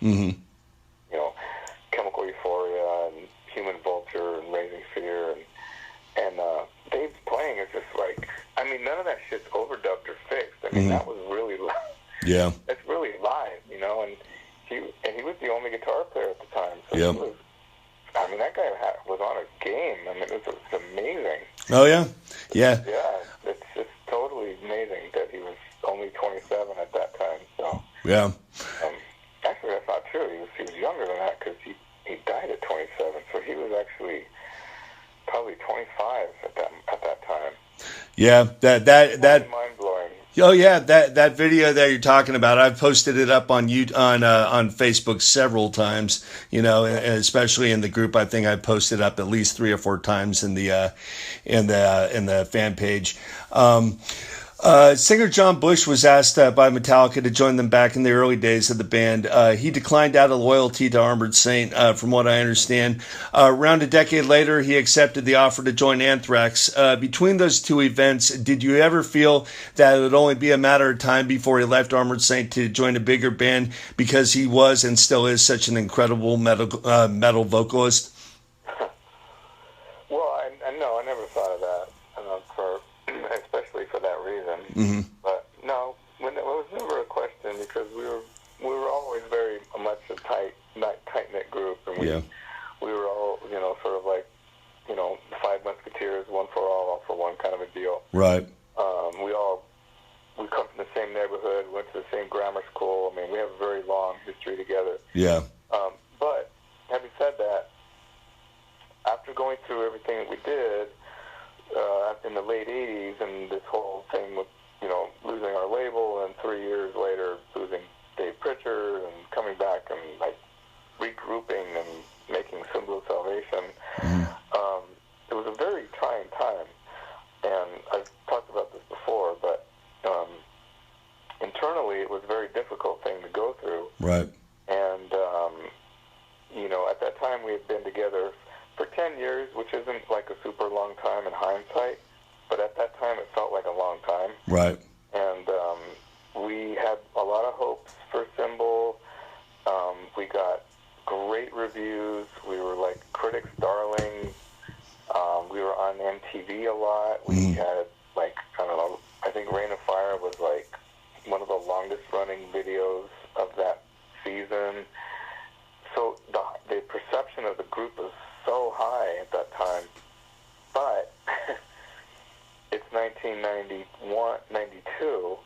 Speaker 2: none of that shit's overdubbed or fixed. I mean, that was really
Speaker 1: Yeah.
Speaker 2: it's really live, you know. And he was the only guitar player at the time. So
Speaker 1: Yep.
Speaker 2: he was, I mean, that guy was on his game. I mean, it was amazing.
Speaker 1: Oh yeah. Yeah.
Speaker 2: Yeah, it's just totally amazing that he was only 27 at that time. So
Speaker 1: Yeah.
Speaker 2: actually, that's not true. He was younger than that because he died at 27. So he was actually probably 25 at that time.
Speaker 1: Yeah. That
Speaker 2: mind blowing.
Speaker 1: Oh yeah, that video that you're talking about, I've posted it up on on Facebook several times. You know, and especially in the group, I think I posted up at least 3 or 4 times in the fan page. Singer John Bush was asked by Metallica to join them back in the early days of the band. He declined out of loyalty to Armored Saint, from what I understand. Around a decade later, he accepted the offer to join Anthrax. Between those two events, did you ever feel that it would only be a matter of time before he left Armored Saint to join a bigger band because he was and still is such an incredible metal vocalist?
Speaker 2: Well, no, I never thought of that, especially for that reason.
Speaker 1: Mm-hmm.
Speaker 2: But no, it was never a question because we were always very much a tight knit group, and we were all, you know, sort of like, you know, 5 Musketeers, one for all for one kind of a deal.
Speaker 1: Right.
Speaker 2: We come from the same neighborhood, went to the same grammar school. I mean, we have a very long history together.
Speaker 1: Yeah.
Speaker 2: But having said that, after going through everything that we did in the late 80s and this whole thing with, you know, losing our label and 3 years later losing Dave Pritchard and coming back and, like, regrouping and making Symbol of Salvation, it was a very trying time. And I've talked about this before, but internally it was a very difficult thing to go through.
Speaker 1: Right.
Speaker 2: And, you know, at that time we had been together for 10 years, which isn't like a super long time in hindsight, but at that time it felt like a long time.
Speaker 1: Right.
Speaker 2: And we had a lot of hopes for Symbol. We got great reviews. We were like critics' darlings. We were on MTV a lot. We had, like, I don't know, I think Rain of Fire was like one of the longest running videos of that season. So the perception of the group was so high at that time. But it's 1991, 92,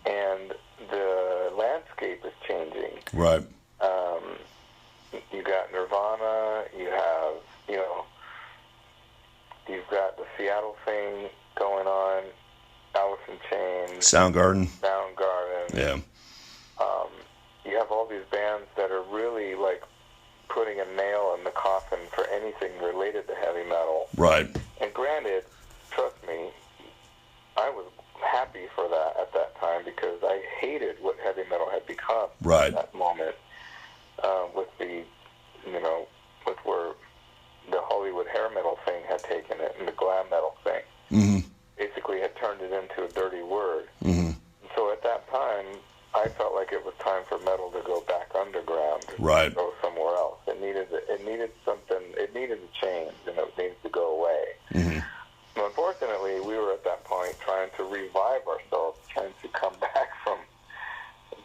Speaker 2: and the landscape is changing.
Speaker 1: Right.
Speaker 2: You got Nirvana, you have, you know, you've got the Seattle thing going on, Alice in Chains,
Speaker 1: Soundgarden.
Speaker 2: Yeah. You have all these bands that are really, like, putting a nail in the coffin for anything related to heavy metal.
Speaker 1: Right.
Speaker 2: And granted, trust me, I was happy for that at that time because I hated what heavy metal had become
Speaker 1: right.
Speaker 2: at that moment, with the, you know, with where the Hollywood hair metal thing had taken it and the glam metal thing. Basically had turned it into a dirty word. And so at that time, I felt like it was time for metal to go back underground,
Speaker 1: right?
Speaker 2: Go somewhere else. It needed something. It needed to change, and it needed to go away. So unfortunately, we were at that point trying to revive ourselves, trying to come back from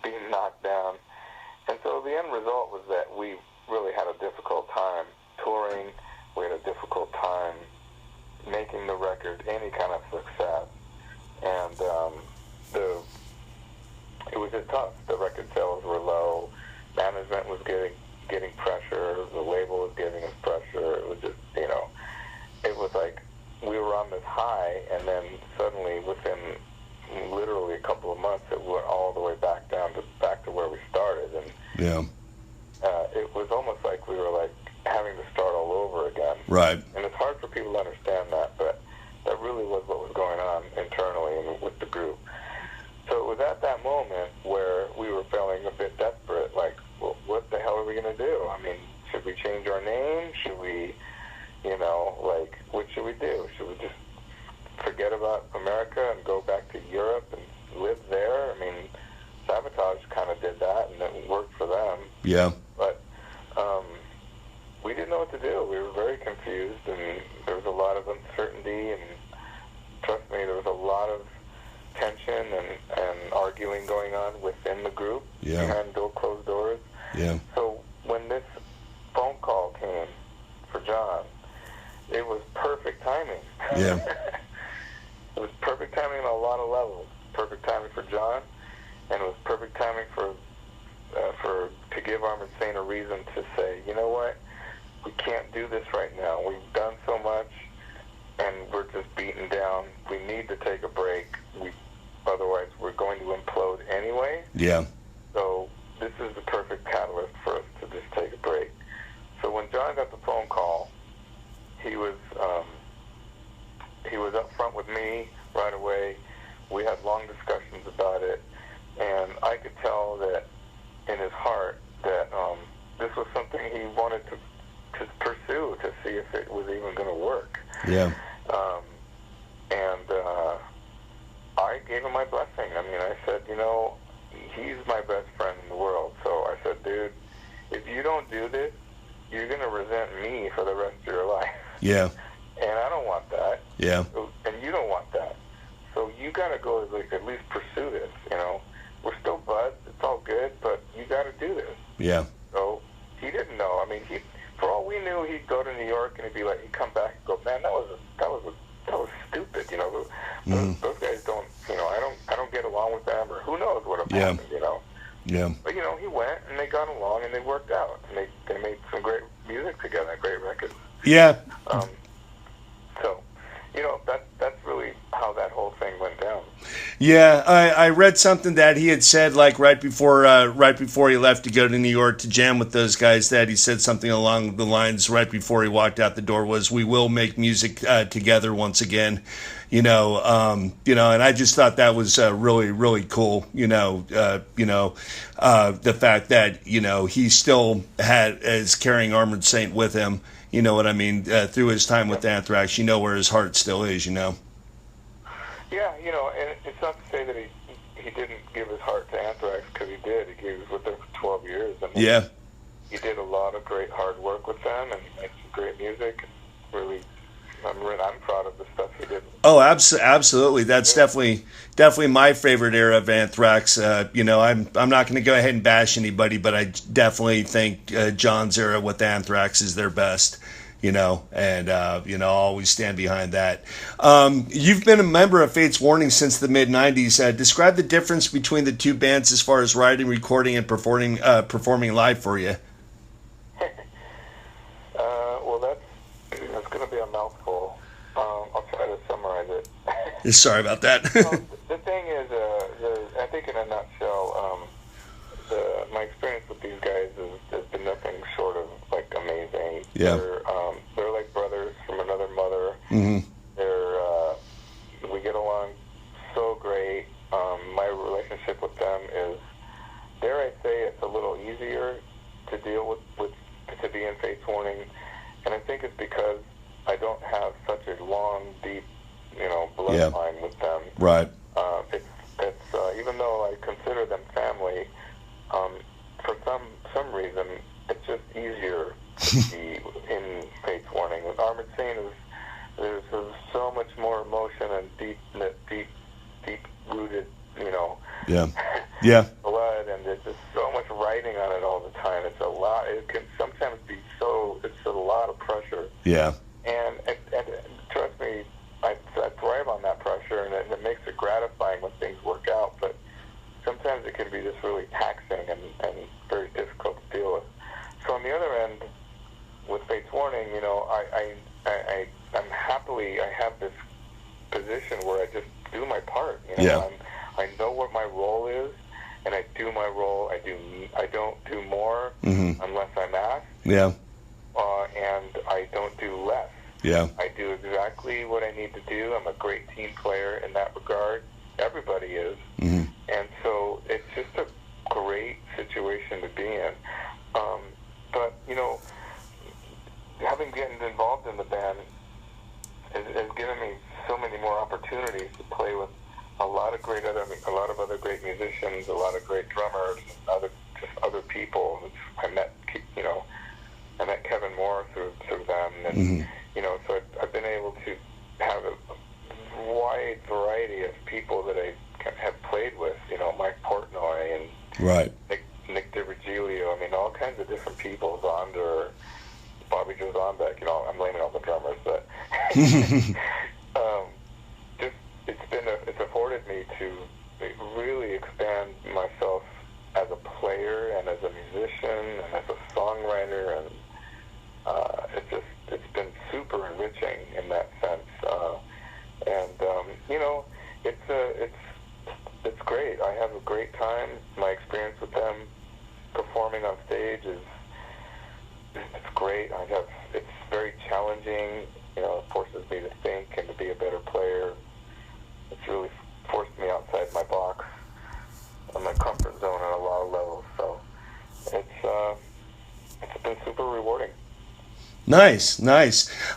Speaker 2: being knocked down. And so the end result was that we really had a difficult time touring. We had a difficult time making the record any kind of success, and it was just tough. The record sales were low. Management was getting pressure. The label was giving us pressure. It was just, you know, it was like we were on this high, and then suddenly, within literally a couple of months, it went all the way back down to where we started. And it was almost like we were like having to start all over again.
Speaker 1: Right.
Speaker 2: And it's hard for people to understand that, but that really was what was going on internally and with the group. So it was at that moment where we were feeling a bit desperate, like, well, what the hell are we going to do? I mean, should we change our name? Should we, you know, like, what should we do? Should we just forget about America and go back to Europe and live there? I mean, Sabotage kind of did that, and it worked for them.
Speaker 1: Yeah.
Speaker 2: But we didn't know what to do. We were very confused, and there was a lot of uncertainty, and trust me, there was a lot of and arguing going on within the group behind closed doors.
Speaker 1: Yeah.
Speaker 2: So when this phone call came for John, it was perfect timing.
Speaker 1: Yeah.
Speaker 2: It was perfect timing on a lot of levels. Perfect timing for John, and it was perfect timing to give Armored Saint a reason to say, you know what, we can't do this right now. We've done so much, and we're just beaten down. We need to take a break. Otherwise, we're going to implode anyway.
Speaker 1: Yeah.
Speaker 2: So this is the perfect catalyst for us to just take a break. So when John got the phone call, he was up front with me right away. We had long discussions about it, and I could tell that in his heart that this was something he wanted to pursue to see if it was even going to work.
Speaker 1: Yeah.
Speaker 2: I gave him my blessing. I mean, I said, you know, he's my best friend in the world. So I said, dude, if you don't do this, you're going to resent me for the rest of your life.
Speaker 1: Yeah.
Speaker 2: And I don't want that.
Speaker 1: Yeah.
Speaker 2: And you don't want that. So you got to go at least pursue this, you know. We're still buds. It's all good, but you got to do this.
Speaker 1: Yeah.
Speaker 2: So he didn't know. I mean, for all we knew, he'd go to New York and he'd be like, he'd come back and go, man, that was stupid. You know, those guys don't. You know, I don't get along with them, or who knows what happened. You know.
Speaker 1: Yeah.
Speaker 2: But you know, he went and they got along and they worked out and they made some great music together, great records.
Speaker 1: Yeah.
Speaker 2: So, you know, that's really how that whole thing went down.
Speaker 1: Yeah, I read something that he had said, like right before he left to go to New York to jam with those guys, that he said something along the lines right before he walked out the door was, "We will make music together once again." And I just thought that was really, really cool. The fact that he still is carrying Armored Saint with him. You know what I mean? Through his time with Anthrax, where his heart still is.
Speaker 2: Yeah, and it's not to say that he didn't give his heart to Anthrax, because he did. He was with them for 12 years. And
Speaker 1: yeah.
Speaker 2: He did a lot of great hard work with them and made some great music. Really, I'm proud of the stuff he did.
Speaker 1: Oh, absolutely. That's definitely my favorite era of Anthrax. I'm not going to go ahead and bash anybody, but I definitely think John's era with Anthrax is their best. I'll always stand behind that. You've been a member of Fate's Warning since the mid-'90s. Describe the difference between the two bands as far as writing, recording, and performing live for you.
Speaker 2: Well, that's going to be a mouthful. I'll try to summarize it.
Speaker 1: Sorry about that.
Speaker 2: The thing is, I think in a nutshell, my experience with these guys has been nothing short of like amazing.
Speaker 1: Yeah.
Speaker 2: They're like brothers from another mother.
Speaker 1: Mm-hmm.
Speaker 2: We get along so great. My relationship with them is, dare I say, it's a little easier to deal with to be in Fate's Warning, and I think it's because I don't have such a long, deep, bloodline with them.
Speaker 1: Right.
Speaker 2: It's even though I consider them family, for some reason, it's just easier to be in Fate's Warning. With Armored Saint, there's so much more emotion and deep rooted,
Speaker 1: yeah,
Speaker 2: blood, and there's just so much writing on it all the time. It's a lot. It can sometimes be so. It's a lot of pressure.
Speaker 1: Yeah.
Speaker 2: And trust me, I thrive on that pressure, and it makes it gratifying when things work out. But sometimes it can be just really taxing and very difficult to deal with. So on the other end, with Fate's Warning, I have this position where I just do my part.
Speaker 1: Yeah.
Speaker 2: I know what my role is, and I do my role. I don't do more unless I'm asked.
Speaker 1: Yeah.
Speaker 2: And I don't do less.
Speaker 1: Yeah.
Speaker 2: I do exactly what I need to do. I'm a great team player in that regard. Everybody is.
Speaker 1: Mm-hmm.
Speaker 2: And so it's just a great situation to be in. But, having gotten involved in the band has given me so many more opportunities to play with a lot of other great musicians, a lot of great drummers, and other people. I met Kevin Moore through them, and so I've been able to have a wide variety of people that I kinds of different people, Zonder, Bobby Joe Zombeck, I'm blaming all the drummers, but just it's afforded me to really expand myself as a player and as a musician and as a songwriter, and it's been super enriching in that sense. It's great. I have a great time. My experience with them performing on stage it's great. It's very challenging. It forces me to think and to be a better player. It's really forced me outside my box, on my comfort zone on a lot of levels. So it's been super rewarding.
Speaker 1: Nice.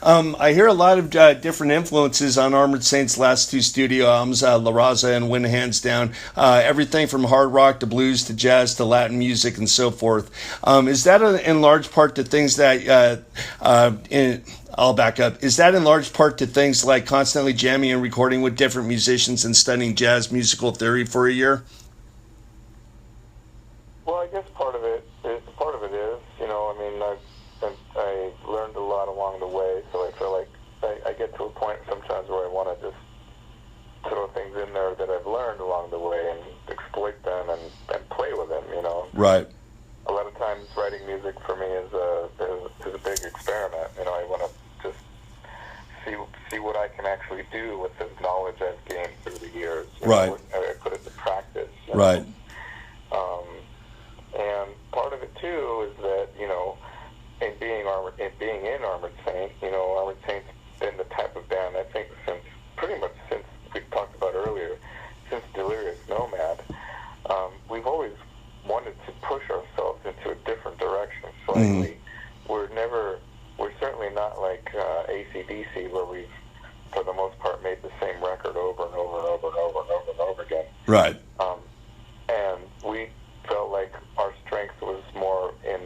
Speaker 1: I hear a lot of different influences on Armored Saint's last two studio albums, La Raza and Win Hands Down. Everything from hard rock to blues to jazz to Latin music and so forth. Is that in large part to things that I'll back up. Is that in large part to things like constantly jamming and recording with different musicians and studying jazz musical theory for a year?
Speaker 2: Well, I guess part of it is. I learned a lot along the way, so I feel like I get to a point sometimes where I want to just throw things in there that I've learned along the way and exploit them and play with them.
Speaker 1: Right.
Speaker 2: A lot of times, writing music for me is a big experiment. I want to just see what I can actually do with the knowledge I've gained through the years.
Speaker 1: Right.
Speaker 2: I put it to practice.
Speaker 1: Right.
Speaker 2: And part of it too is that in being in Armored Saint, Armored Saint's been the type of band, I think, pretty much since we talked about earlier, since Delirious Nomad, we've always wanted to push ourselves into a different direction slightly. We're certainly not like AC/DC, where we've, for the most part, made the same record over and over and over and over and over and over again.
Speaker 1: Right.
Speaker 2: And we felt like our strength was more in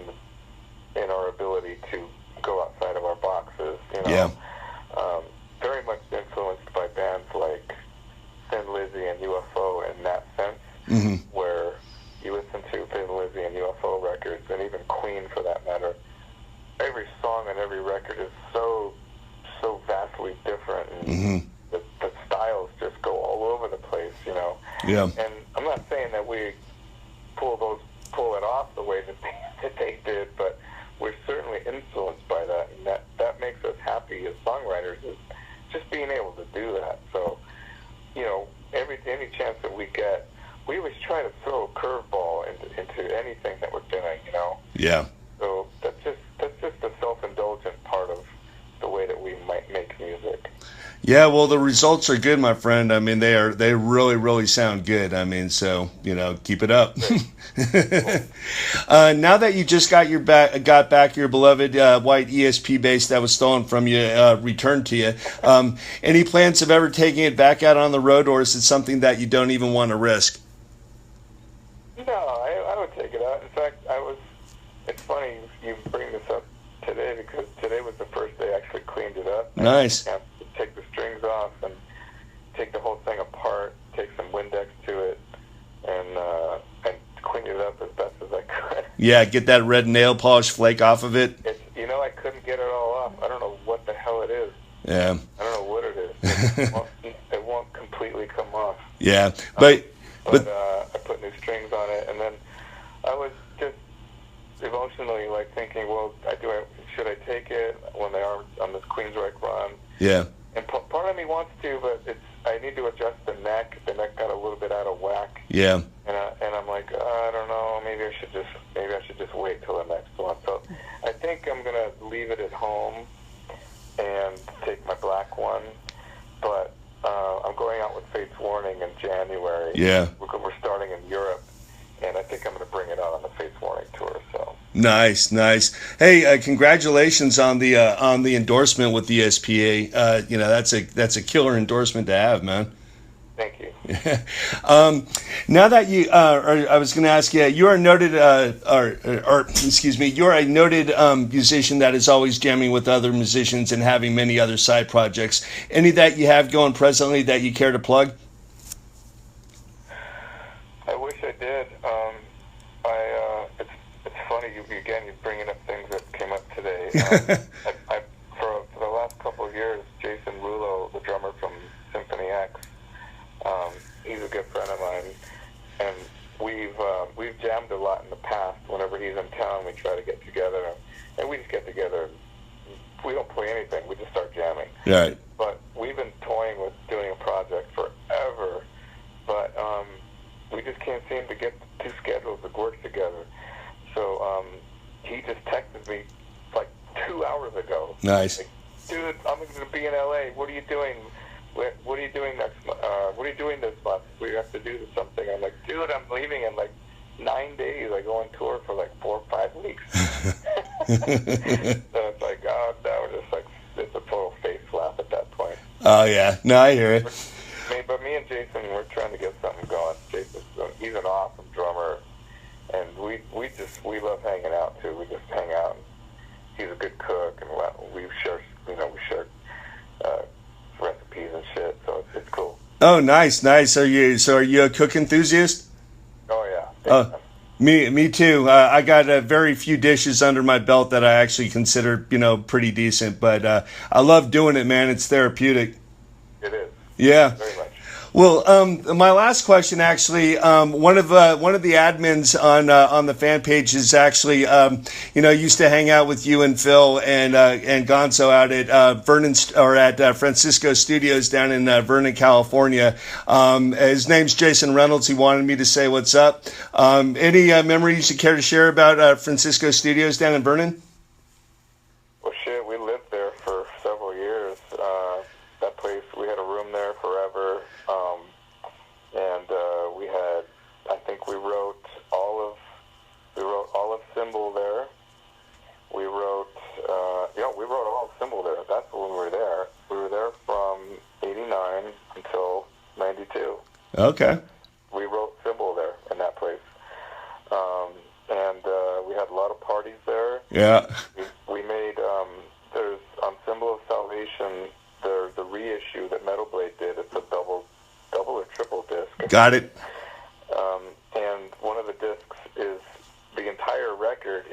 Speaker 2: our ability to go outside of our boxes,
Speaker 1: Yeah.
Speaker 2: Very much influenced by bands like Thin Lizzy and UFO in that sense, where you listen to Thin Lizzy and UFO records, and even Queen for that matter, every song on every record is so vastly different, and the styles just go all over the place,
Speaker 1: Yeah.
Speaker 2: And I'm not saying that we pull it off the way that they did, but we're certainly influenced by that, and that makes us happy as songwriters, is just being able to do that. So, any chance that we get, we always try to throw a curveball into anything that we're doing,
Speaker 1: Yeah.
Speaker 2: So that's just a self-indulgent part of the way that we might make music.
Speaker 1: Yeah, well, the results are good, my friend. I mean, they really, really sound good. I mean, so, keep it up. Now that you just got back your beloved white ESP bass that was stolen from you, returned to you, any plans of ever taking it back out on the road, or is it something that you don't even want to risk?
Speaker 2: No, I would take it out. In fact, it's funny you bring this up today, because today was the first day I actually cleaned it up.
Speaker 1: Nice.
Speaker 2: And take the strings off and take the whole thing apart, take some Windex to it, and clean it up as best as I could.
Speaker 1: Yeah, get that red nail polish flake off of it.
Speaker 2: I couldn't get it all off. I don't know what the hell it is.
Speaker 1: Yeah.
Speaker 2: I don't know what it is. It won't completely come off.
Speaker 1: Yeah, but
Speaker 2: I put new strings on it, and then I was just emotionally thinking, well, should I take it when they are on this Queensryche run?
Speaker 1: Yeah.
Speaker 2: And part of me wants to, but I need to adjust the neck. The neck got a little bit out of whack.
Speaker 1: Yeah.
Speaker 2: And I'm like, I don't know. Maybe I should just wait till the next one. So I think I'm gonna leave it at home and take my black one. But I'm going out with Fate's Warning in January.
Speaker 1: Yeah.
Speaker 2: We're starting in Europe, and I think I'm gonna bring it out on the Fate's Warning tour. So.
Speaker 1: Nice. Hey, congratulations on the endorsement with the SPA. That's a killer endorsement to have, man.
Speaker 2: Thank you.
Speaker 1: Now that I was going to ask you, you're a noted, you're a noted musician that is always jamming with other musicians and having many other side projects. Any that you have going presently that you care to plug?
Speaker 2: I wish I did. It's funny you Again, you're bringing up things that came up today. For the last couple of years, Jason Rulo, the drummer from Symphony X, he's a good friend of mine, and we've jammed a lot in the past. Whenever he's in town, we try to get together, and we just get together. We don't play anything. We just start jamming.
Speaker 1: Right.
Speaker 2: But we've been toying with doing a project forever, but we just can't seem to get the two schedules to work together. So he just texted me like 2 hours ago.
Speaker 1: Nice.
Speaker 2: Like, dude, I'm going to be in LA. What are you doing? What are you doing next month? What are you doing this month? We have to do something. I'm like, dude, I'm leaving in like 9 days. I go on tour for like 4 or 5 weeks. So it's like, oh, no, just like, it's a total face slap at that point.
Speaker 1: Oh, yeah. No, I hear it.
Speaker 2: But me and Jason, we're trying to get something going. He's an awesome drummer, and we love hanging out too. We just hang out. He's a good cook, and we share recipes and shit. So it's cool.
Speaker 1: Oh, nice. Are you a cook enthusiast?
Speaker 2: Oh yeah.
Speaker 1: Me too. I got very few dishes under my belt that I actually consider, pretty decent. But I love doing it, man. It's therapeutic.
Speaker 2: It is.
Speaker 1: Yeah.
Speaker 2: Very much.
Speaker 1: Well, my last question, actually, one of the admins on the fan page is actually, used to hang out with you and Phil and Gonzo out at at Francisco Studios down in Vernon, California. His name's Jason Reynolds. He wanted me to say what's up. Any memories you care to share about Francisco Studios down in Vernon?
Speaker 2: Well, shit, we lived there for several years. That place, we had a room there forever. And we had, I think we wrote all of Symbol there. We wrote all of Symbol there. That's when we were there. We were there from 89 until 92.
Speaker 1: Okay.
Speaker 2: We wrote Symbol there in that place. And we had a lot of parties there.
Speaker 1: Yeah.
Speaker 2: We made, there's on Symbol of Salvation, there's the reissue that Metal Blade did. It's a double or triple disc.
Speaker 1: Got it.
Speaker 2: And one of the discs is the entire record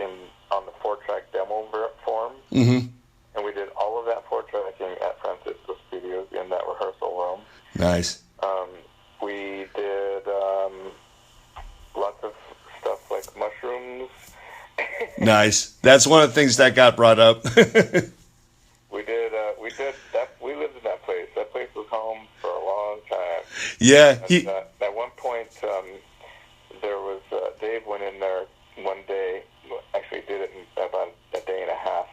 Speaker 2: on the 4-track demo form.
Speaker 1: Mm-hmm.
Speaker 2: And we did all of that 4-tracking at Francisco Studios in that rehearsal room.
Speaker 1: Nice.
Speaker 2: We did lots of stuff like mushrooms.
Speaker 1: Nice. That's one of the things that got brought up.
Speaker 2: We did that. We lived in that place. That place was home for a long time.
Speaker 1: Yeah.
Speaker 2: At one point, there was Dave went in there one day. Actually, did it in about a day and a half.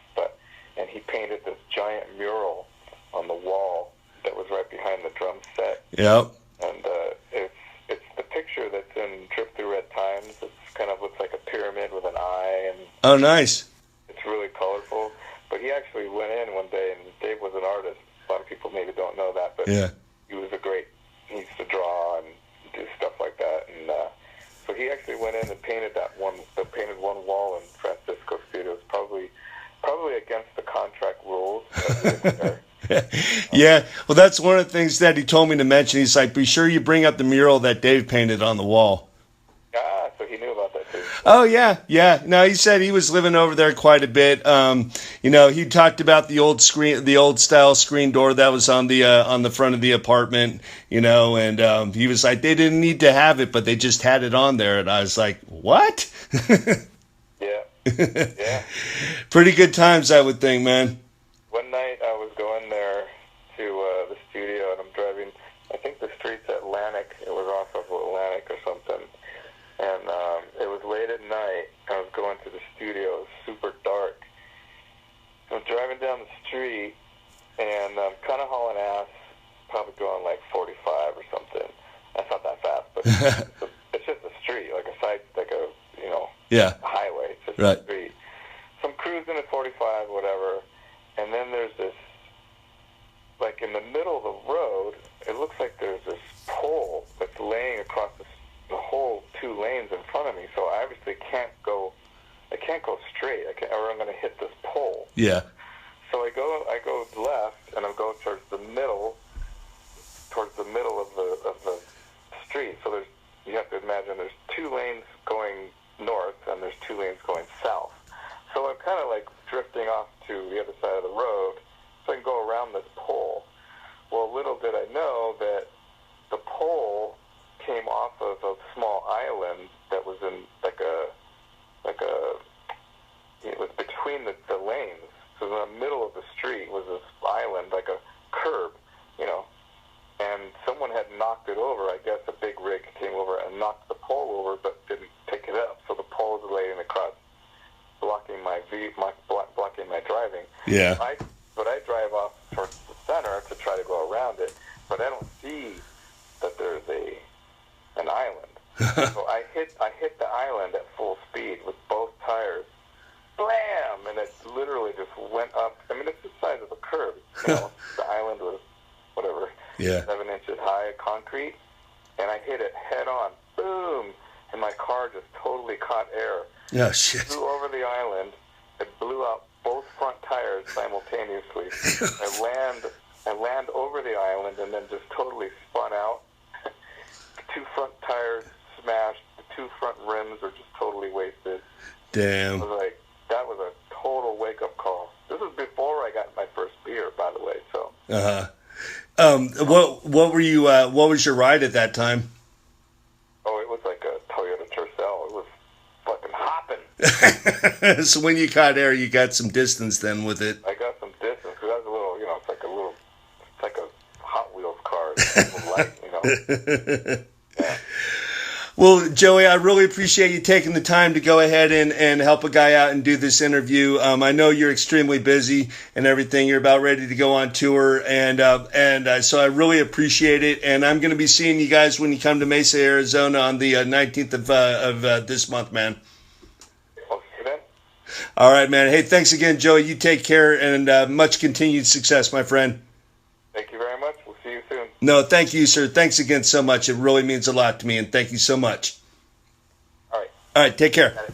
Speaker 2: And he painted this giant mural on the wall that was right behind the drum set.
Speaker 1: Yep.
Speaker 2: And it's the picture that's in Trip Through Red Times. It kind of looks like a pyramid with an eye. And
Speaker 1: oh, nice.
Speaker 2: it's really colorful. But he actually went in one day, and Dave was an artist. A lot of people maybe don't know that, but
Speaker 1: Yeah.
Speaker 2: he used to draw and do stuff like that. And so he actually went in and painted painted one wall in Francisco Studios, probably against the contract rules.
Speaker 1: Yeah, well, that's one of the things that he told me to mention. He's like, be sure you bring up the mural that Dave painted on the wall.
Speaker 2: So he knew about that too.
Speaker 1: Oh, yeah. No, he said he was living over there quite a bit. He talked about the old style screen door that was on the front of the apartment, and he was like, they didn't need to have it, but they just had it on there. And I was like, what?
Speaker 2: Yeah. Yeah.
Speaker 1: Pretty good times, I would think, man.
Speaker 2: One night I was going there to the studio, and I'm driving, I think the street's Atlantic. It was off of Atlantic or something. And it was late at night. I was going to the studio. It was super dark. I'm driving down the street, and I'm kind of hauling ass, probably going like 45 or something. That's not that fast, but it's just a street, like
Speaker 1: Yeah.
Speaker 2: a highway. It's just
Speaker 1: Right.
Speaker 2: a street. So I'm cruising at 45, whatever, and then there's this, like in the middle of the road, it looks like there's this pole that's laying across the whole 2 lanes in front of me. So I obviously can't go straight, or I'm going to hit this pole.
Speaker 1: Yeah.
Speaker 2: So I go left, and I'm going towards the middle of the street. So you have to imagine there's 2 lanes going north, and there's 2 lanes going south. drifting off to the other side of the road so I can go around this pole. Well, little did I know that the pole came off of a small island that was in it was between the lanes. So in the middle of the street was this island, like a curb, and someone had knocked it over. I guess a big rig came over and knocked the pole over, but didn't pick it up. So the pole is laying across, blocking my driving.
Speaker 1: Yeah.
Speaker 2: But I drive off towards the center to try to go around it, but I don't see that there's an island. So I hit the island at full speed with both tires. Blam! And it literally just went up. I mean, it's the size of a curb. The island was, 7 inches high, concrete, and I hit it head on. Boom! And my car just totally caught air.
Speaker 1: Oh, shit.
Speaker 2: Flew over the island. It blew out both front tires simultaneously. I land over the island and then just totally spun out. 2 front tires smashed. The 2 front rims are just totally wasted.
Speaker 1: Damn.
Speaker 2: That was a total wake-up call. This was before I got my first beer, by the way. So.
Speaker 1: What were you? What was your ride at that time?
Speaker 2: Oh, it was like a Toyota Tercel. It was fucking hopping.
Speaker 1: So when you caught air, you got some distance then with it.
Speaker 2: I got some distance because that was a little, it's like a Hot Wheels car. It's light, Yeah.
Speaker 1: Well, Joey, I really appreciate you taking the time to go ahead and help a guy out and do this interview. I know you're extremely busy and everything. You're about ready to go on tour, and so I really appreciate it. And I'm going to be seeing you guys when you come to Mesa, Arizona on the 19th of this month, man.
Speaker 2: I'll see you then.
Speaker 1: All right, man. Hey, thanks again, Joey. You take care, and much continued success, my friend.
Speaker 2: Thank you very much. We'll see you soon.
Speaker 1: No, thank you, sir. Thanks again so much. It really means a lot to me, and thank you so much.
Speaker 2: All right.
Speaker 1: All right, take care.
Speaker 2: Got it.